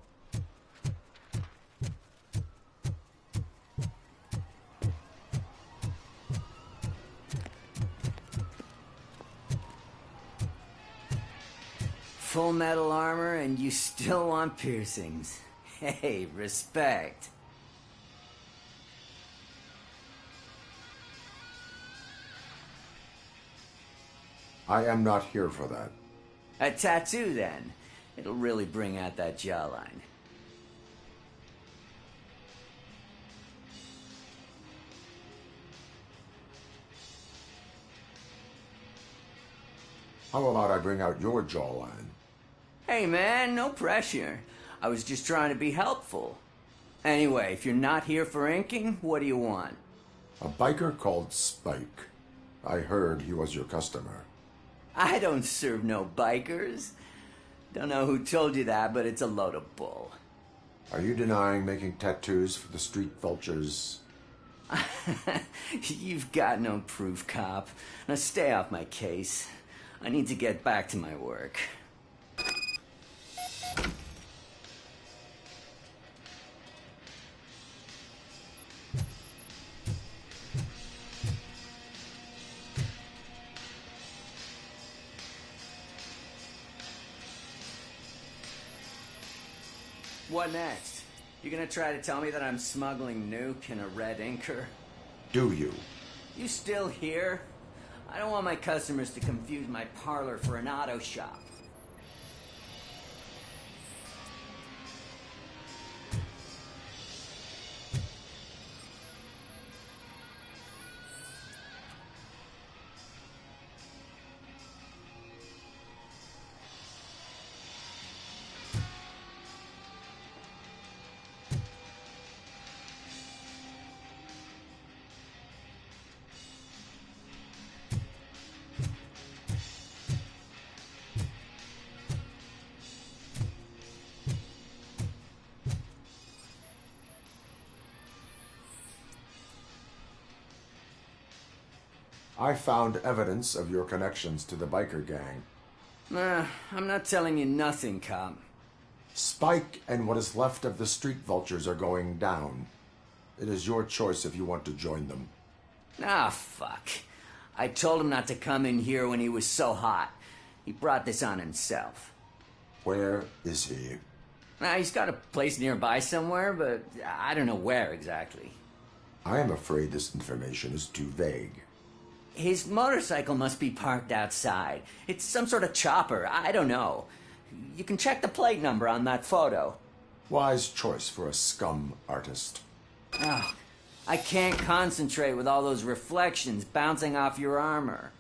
Full metal armor and you still want piercings. Hey, respect. I am not here for that. A tattoo, then. It'll really bring out that jawline. How about I bring out your jawline? Hey, man, no pressure. I was just trying to be helpful. Anyway, if you're not here for inking, what do you want? A biker called Spike. I heard he was your customer. I don't serve no bikers. Don't know who told you that, but it's a load of bull. Are you denying making tattoos for the street vultures? You've got no proof, cop. Now stay off my case. I need to get back to my work. What next? You gonna try to tell me that I'm smuggling nuke in a red inker? Do you? You still here? I don't want my customers to confuse my parlor for an auto shop. I found evidence of your connections to the biker gang. I'm not telling you nothing, cop. Spike and what is left of the street vultures are going down. It is your choice if you want to join them. Ah, fuck. I told him not to come in here when he was so hot. He brought this on himself. Where is he? He's got a place nearby somewhere, but I don't know where exactly. I am afraid this information is too vague. His motorcycle must be parked outside. It's some sort of chopper. I don't know. You can check the plate number on that photo. Wise choice for a scum artist. Oh, I can't concentrate with all those reflections bouncing off your armor.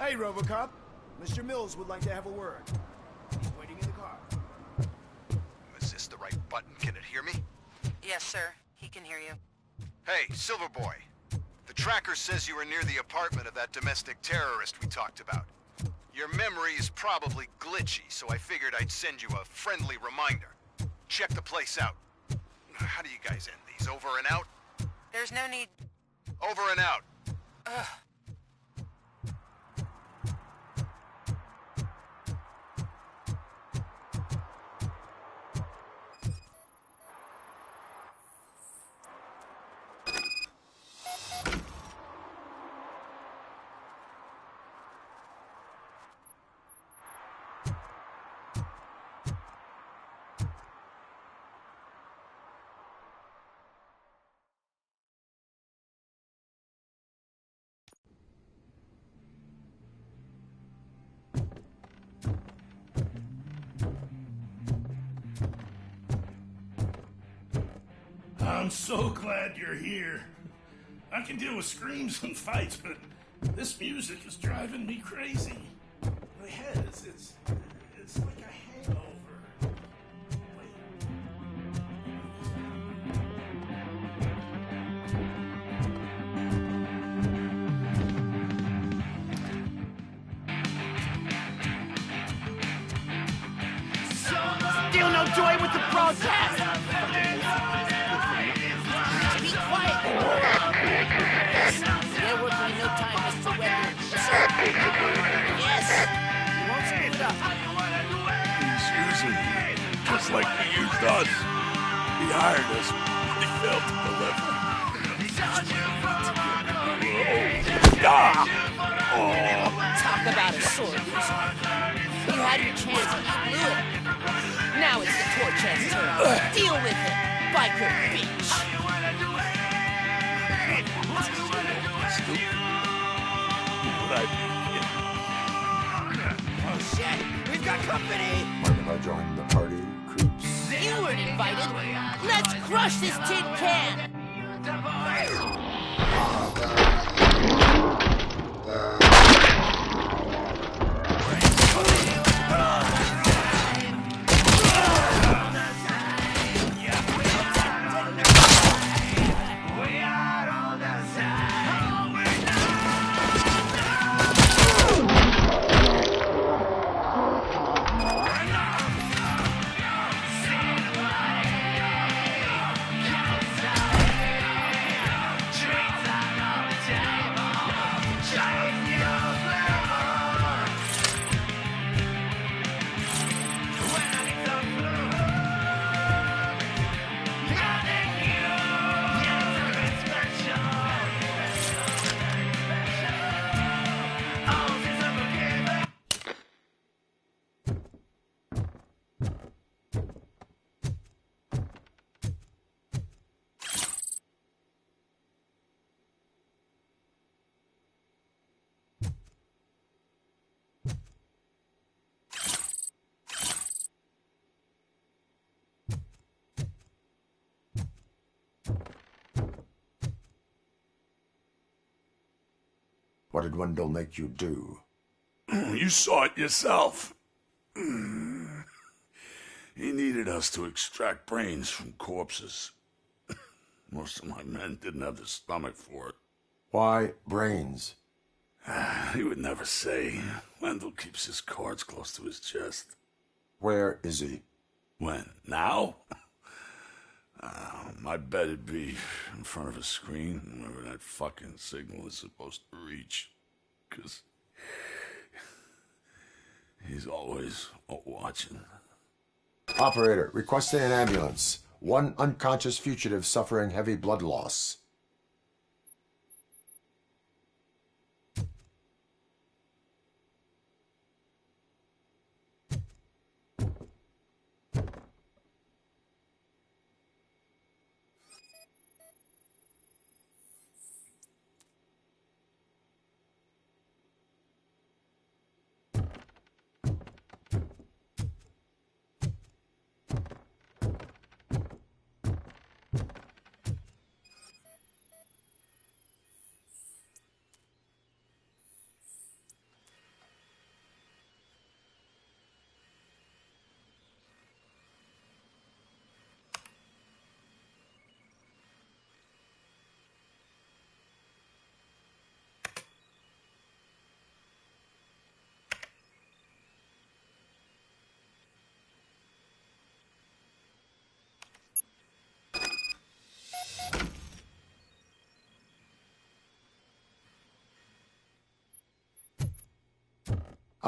Hey, Robocop. Mr. Mills would like to have a word. He's waiting in the car. Is this the right button? Can it hear me? Yes, sir. He can hear you. Hey, Silverboy. The tracker says you were near the apartment of that domestic terrorist we talked about. Your memory is probably glitchy, so I figured I'd send you a friendly reminder. Check the place out. How do you guys end these? Over and out? There's no need... Over and out. Ugh. I'm so glad you're here. I can deal with screams and fights, but this music is driving me crazy. My head is, it's like a hangover. Still no joy with the broadcast! Be quiet! There will be no time, Mr. Weber. Sir? Yes! You won't speed it up. He's using you, just like he used us. He hired us. He failed to deliver. Talk about a sore loser. You had your chance and you blew it. Now it's the Torchhead's turn. Deal with it, biker bitch. Oh shit, we've got company. Mind if I join the party, creeps? You weren't invited. Let's crush this tin can. What did Wendell make you do? You saw it yourself. He needed us to extract brains from corpses. Most of my men didn't have the stomach for it. Why brains? He would never say. Wendell keeps his cards close to his chest. Where is he? When? Now? I bet it'd be in front of a screen, wherever that fucking signal is supposed to reach. 'Cause He's always watching. Operator, requesting an ambulance. One unconscious fugitive suffering heavy blood loss.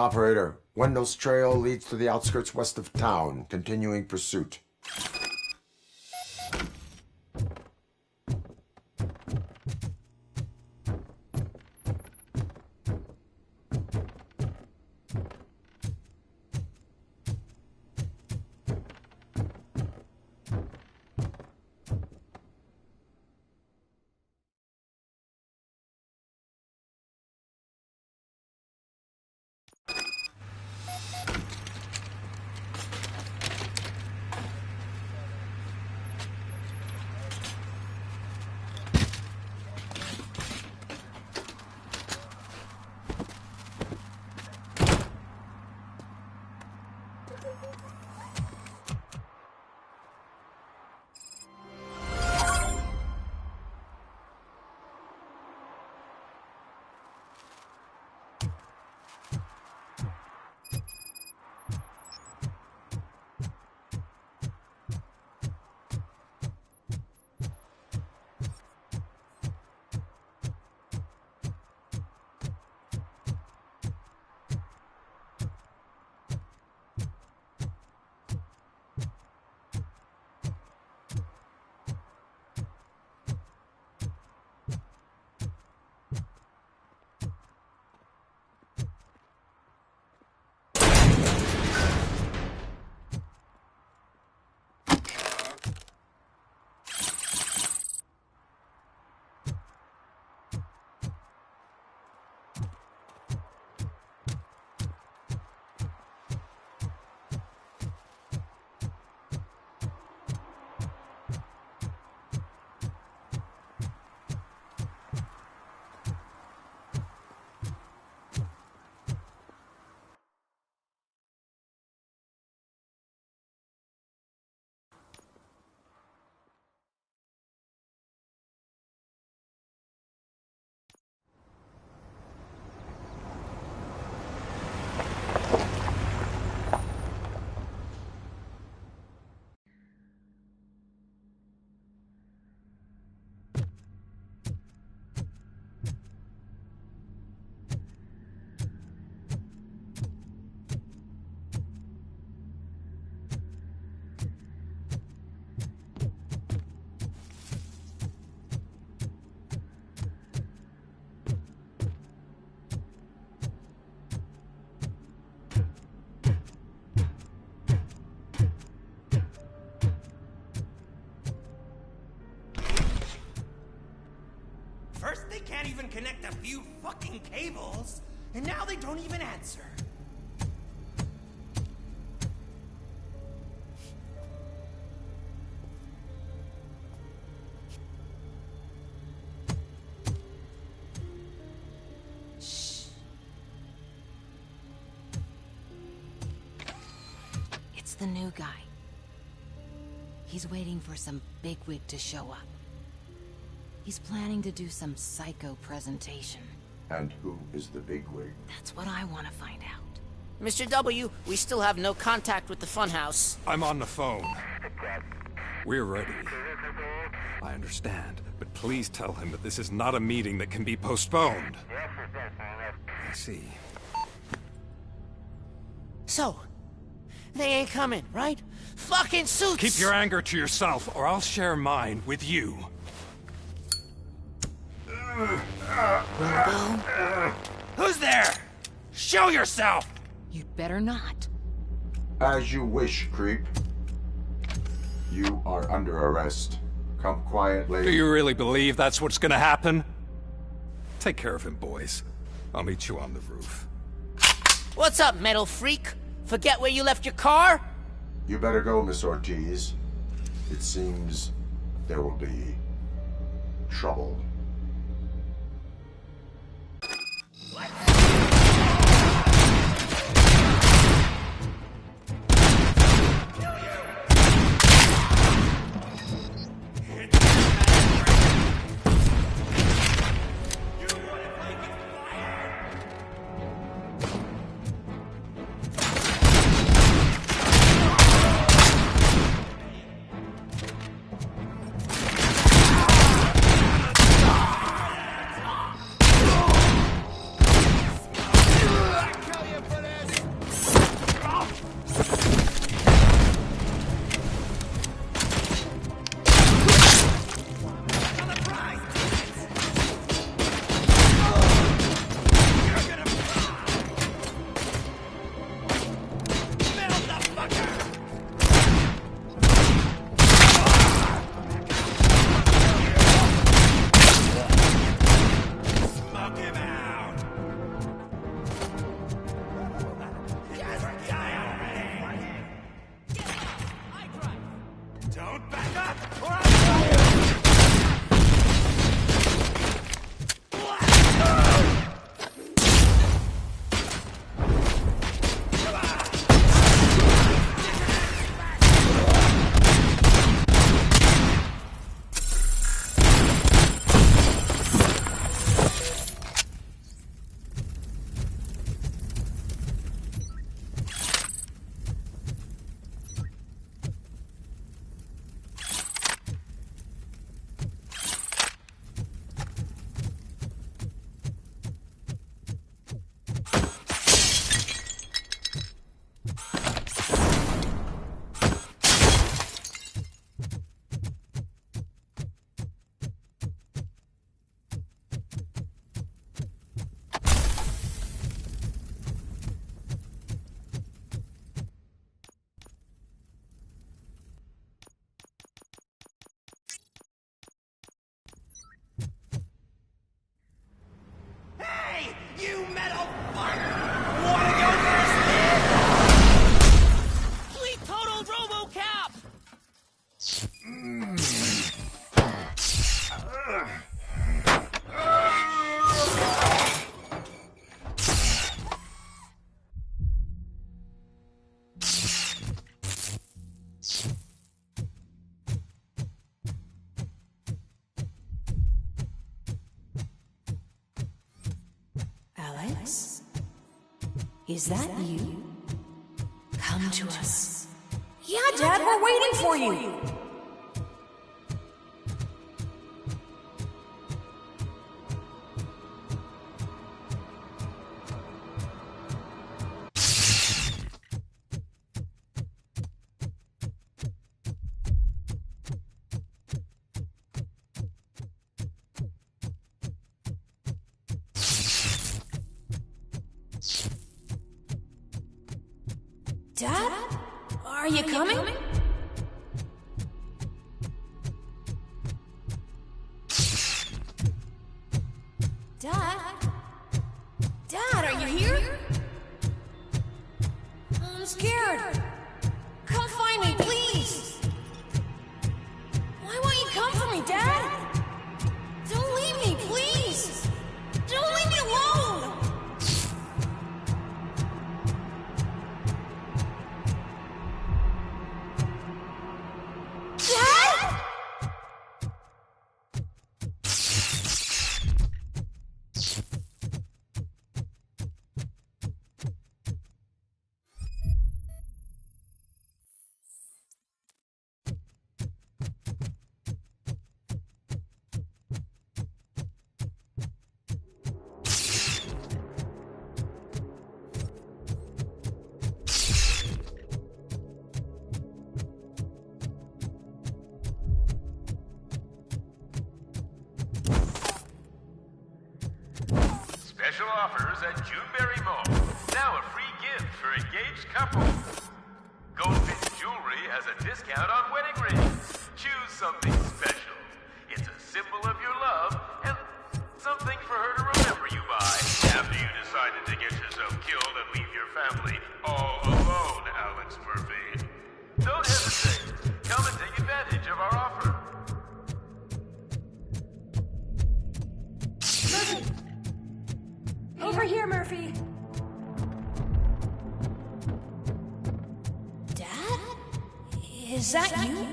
Operator, Wendell's trail leads to the outskirts west of town, continuing pursuit. First, they can't even connect a few fucking cables, and now they don't even answer. Shh. It's the new guy. He's waiting for some bigwig to show up. He's planning to do some psycho presentation. And who is the bigwig? That's what I want to find out. Mr. W, we still have no contact with the funhouse. I'm on the phone. We're ready. I understand, but please tell him that this is not a meeting that can be postponed. I see. So, they ain't coming, right? Fucking suits! Keep your anger to yourself, or I'll share mine with you. Robo? Who's there? Show yourself! You'd better not. As you wish, creep. You are under arrest. Come quietly. Do you really believe that's what's gonna happen? Take care of him, boys. I'll meet you on the roof. What's up, metal freak? Forget where you left your car? You better go, Miss Ortiz. It seems there will be trouble. You metal fucker! Wanna go first, man? Complete total Robocop! Alex? Is that you? Come to us. Yeah, Dad, we're waiting for you. Dad? Are you coming? Dad? Dad, are you here? I'm scared. Come find me, please. Why won't you come for me, Dad? Don't leave me, please. Don't leave me alone. Dad? special offers at Juneberry Mall. Now a free gift for engaged couples. Goldfinch Jewelry has a discount on wedding rings. Choose something special. It's a symbol of your love and something for her to remember you by after you decided to get yourself killed and leave your family all alone, Alex Murphy. Don't hesitate. Come and take advantage of our offer. Murphy! Over here, Murphy! Dad? Is that you?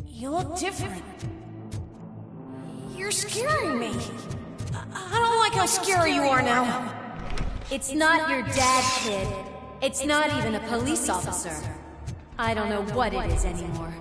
You look different. You're scaring me. I don't like how scary you are now. It's not your dad, kid. It's not even a police officer. I don't know what it is anymore.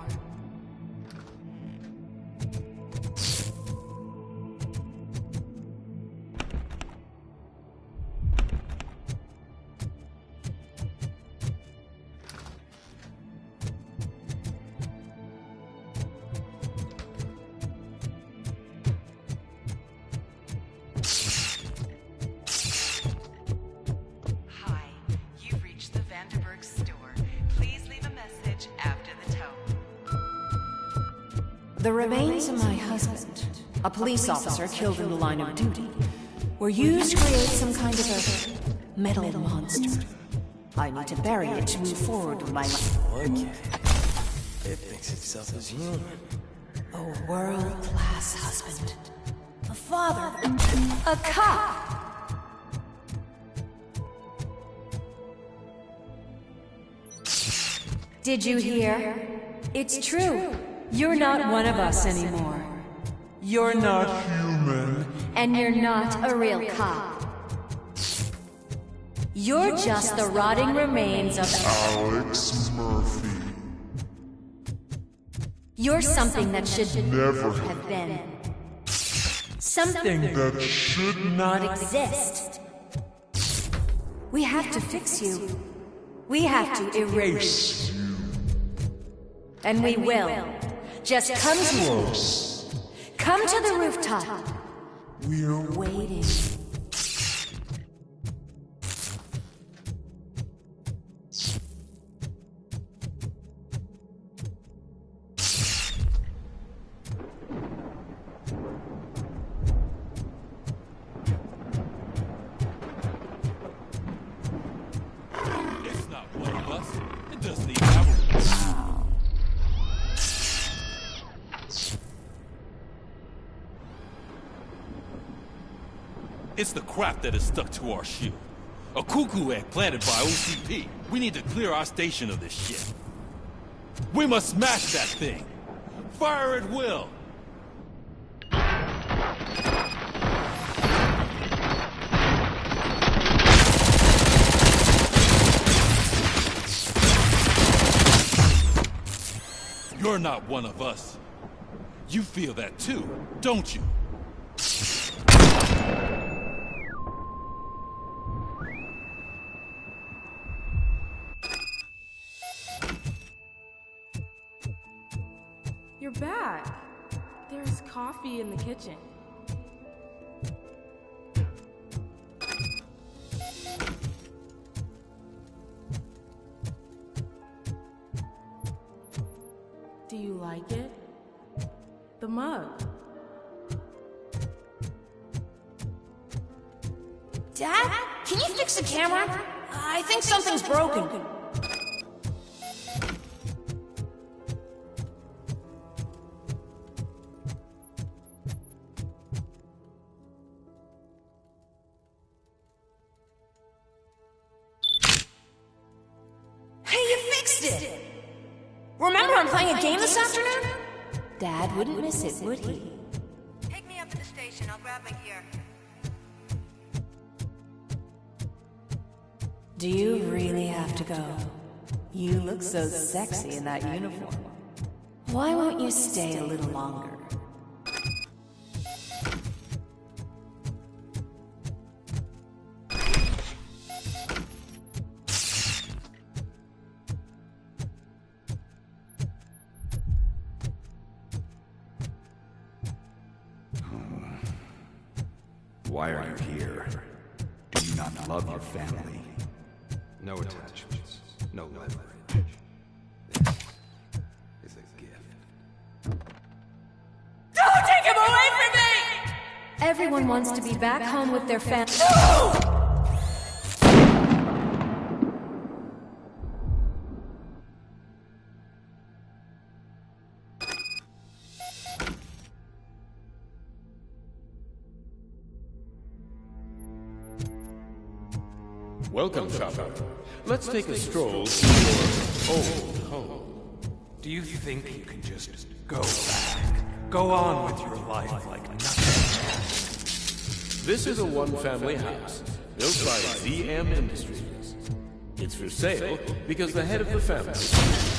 The remains of my husband, a police officer killed in the line of duty, were used to create some kind of a metal monster. I need to bury it to move forward with my life. Okay. It thinks itself as human. A world-class husband. A father. A cop! Did you hear? It's true. You're not one of us anymore. You're not human. And you're not a real cop. You're just the rotting remains of Alex Murphy. You're something that should Never have been. Something that should not exist. We have to fix you. We have to erase you. And we will. Just come to us. Come to the rooftop. We're waiting. It's not one of us. It doesn't even have a... It's the crap that is stuck to our shield. A cuckoo egg planted by OCP. We need to clear our station of this shit. We must smash that thing. Fire at will. You're not one of us. You feel that too, don't you? You're back. There's coffee in the kitchen. Do you like it? The mug. Dad? Can you fix the camera? I think something's broken. Remember I'm playing a game this afternoon? Dad wouldn't miss it, would he? Take me up to the station. I'll grab my gear. Do you really have to go? You look so sexy in that uniform. Why won't you stay a little longer? Why are you here? Do you not love your family? No attachments, no leverage. This is a gift. Don't take him away from me! Everyone wants to be back home with their family. No! Welcome, Chopper. Let's take a stroll to your old home. Do you think you can just go back? Go on with your life like nothing? This is a one-family house, built by ZM Industries. It's for sale because the head of the family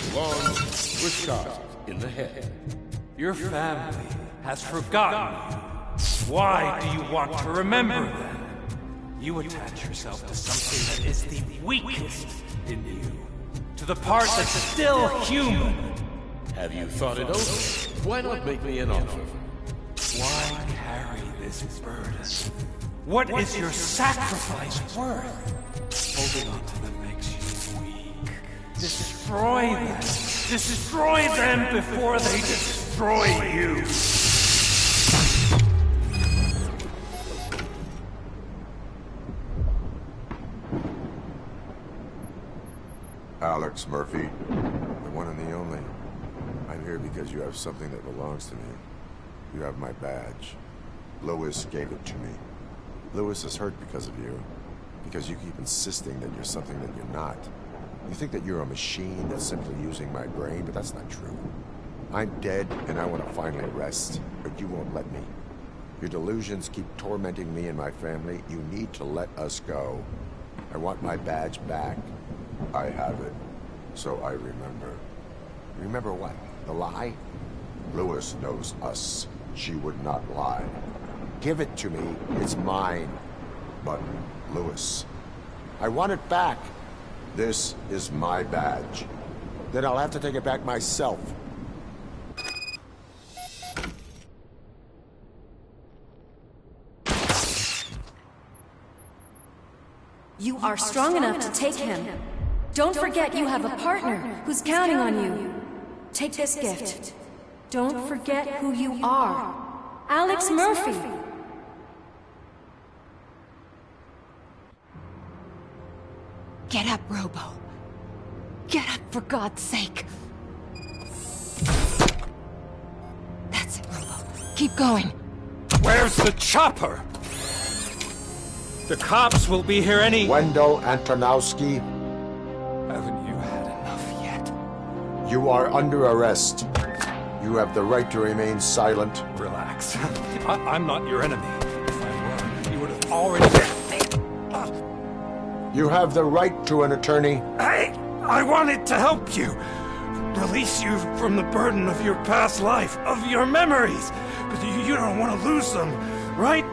belongs was shot in the head. Your family has forgotten you. Why do you want to remember them? You attach yourself to something that is the weakest in you. To the part that's still human. Have you thought it over? Why not make me an offer? Why carry this burden? What is your sacrifice worth? Holding on to them makes you weak. Destroy them. Destroy them before they destroy you. Alex Murphy, the one and the only. I'm here because you have something that belongs to me. You have my badge. Lewis gave it to me. Lewis is hurt because of you. Because you keep insisting that you're something that you're not. You think that you're a machine that's simply using my brain, but that's not true. I'm dead, and I want to finally rest, but you won't let me. Your delusions keep tormenting me and my family. You need to let us go. I want my badge back. I have it, so I remember. Remember what? The lie? Lewis knows us. She would not lie. Give it to me. It's mine. But, Lewis, I want it back. This is my badge. Then I'll have to take it back myself. You are strong enough to take him. Don't forget you have a partner who's counting on you. Take this gift. Don't forget who you are. Alex Murphy. Get up, Robo. Get up, for God's sake. That's it, Robo. Keep going. Where's the chopper? The cops will be here any... Wendell Antonowski. Haven't you had enough yet? You are under arrest. You have the right to remain silent. Relax. I'm not your enemy. If I were, you would have already been... You have the right to an attorney. I wanted to help you. Release you from the burden of your past life, of your memories. But you don't want to lose them, right?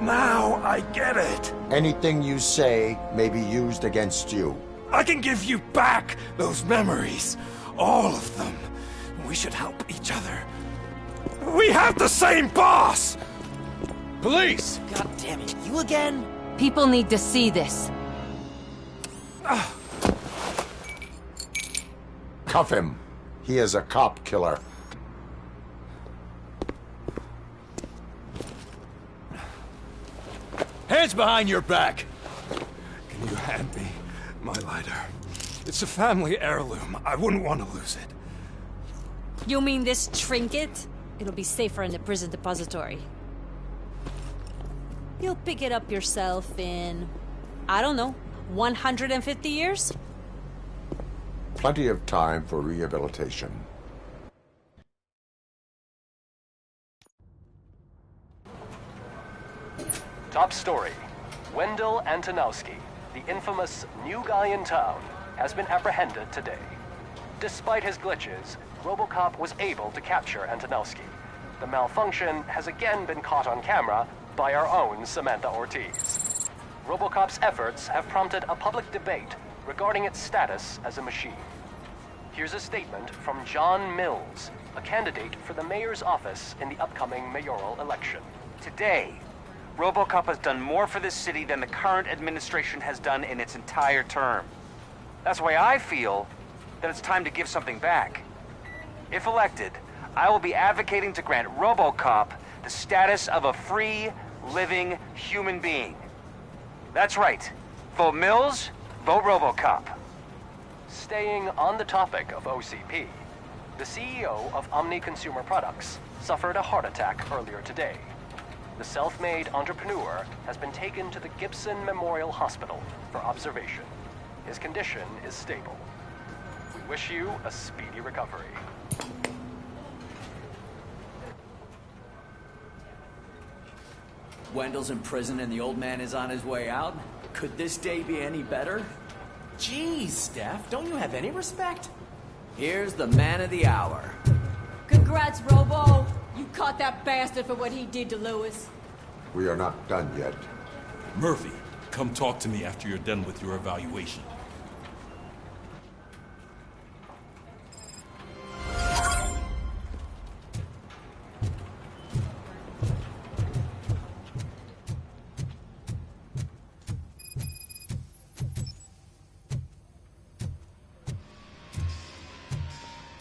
Now I get it. Anything you say may be used against you. I can give you back those memories. All of them. We should help each other. We have the same boss! Police! God damn it, you again? People need to see this. Cuff him. He is a cop killer. Hands behind your back! Can you hand me my lighter? It's a family heirloom. I wouldn't want to lose it. You mean this trinket? It'll be safer in the prison depository. You'll pick it up yourself in, I don't know, 150 years? Plenty of time for rehabilitation. Top story. Wendell Antonowski, the infamous new guy in town, has been apprehended today. Despite his glitches, Robocop was able to capture Antonowski. The malfunction has again been caught on camera by our own Samantha Ortiz. Robocop's efforts have prompted a public debate regarding its status as a machine. Here's a statement from John Mills, a candidate for the mayor's office in the upcoming mayoral election. Today, Robocop has done more for this city than the current administration has done in its entire term. That's why I feel that it's time to give something back. If elected, I will be advocating to grant Robocop the status of a free, living human being. That's right. Vote Mills, vote Robocop. Staying on the topic of OCP, the CEO of Omni Consumer Products suffered a heart attack earlier today. The self-made entrepreneur has been taken to the Gibson Memorial Hospital for observation. His condition is stable. We wish you a speedy recovery. Wendell's in prison and the old man is on his way out? Could this day be any better? Jeez, Steph, don't you have any respect? Here's the man of the hour. Congrats, Robo! You caught that bastard for what he did to Lewis. We are not done yet. Murphy, come talk to me after you're done with your evaluation.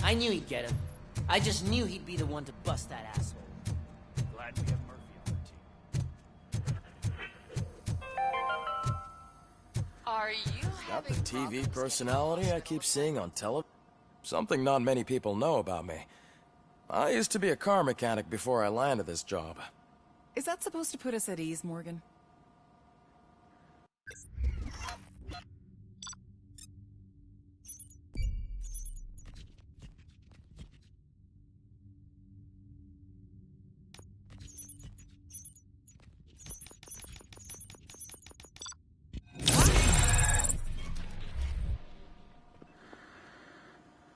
I knew he'd get him. I just knew he'd be the one to bust that asshole. Glad we have Murphy on the team. Are you Got the TV personality I keep seeing on television? Something not many people know about me. I used to be a car mechanic before I landed this job. Is that supposed to put us at ease, Morgan?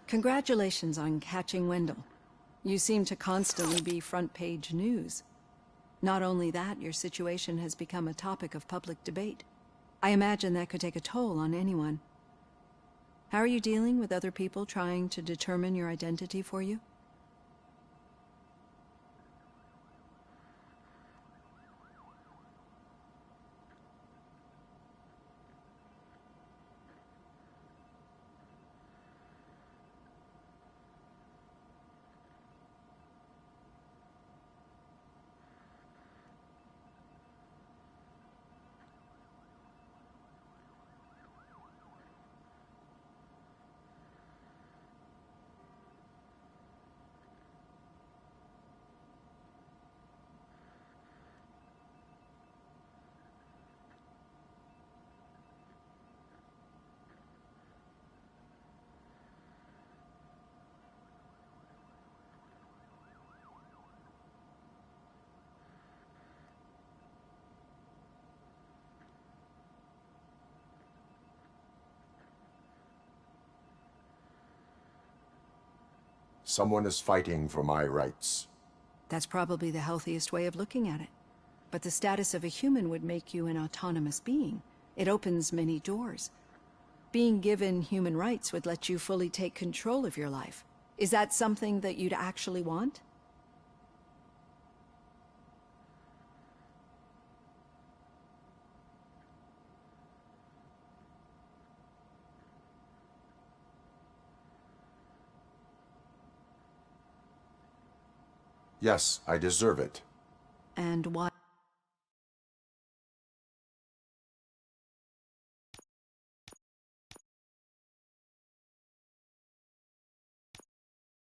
Congratulations on catching Wendell. You seem to constantly be front-page news. Not only that, your situation has become a topic of public debate. I imagine that could take a toll on anyone. How are you dealing with other people trying to determine your identity for you? Someone is fighting for my rights. That's probably the healthiest way of looking at it. But the status of a human would make you an autonomous being. It opens many doors. Being given human rights would let you fully take control of your life. Is that something that you'd actually want? Yes, I deserve it. And why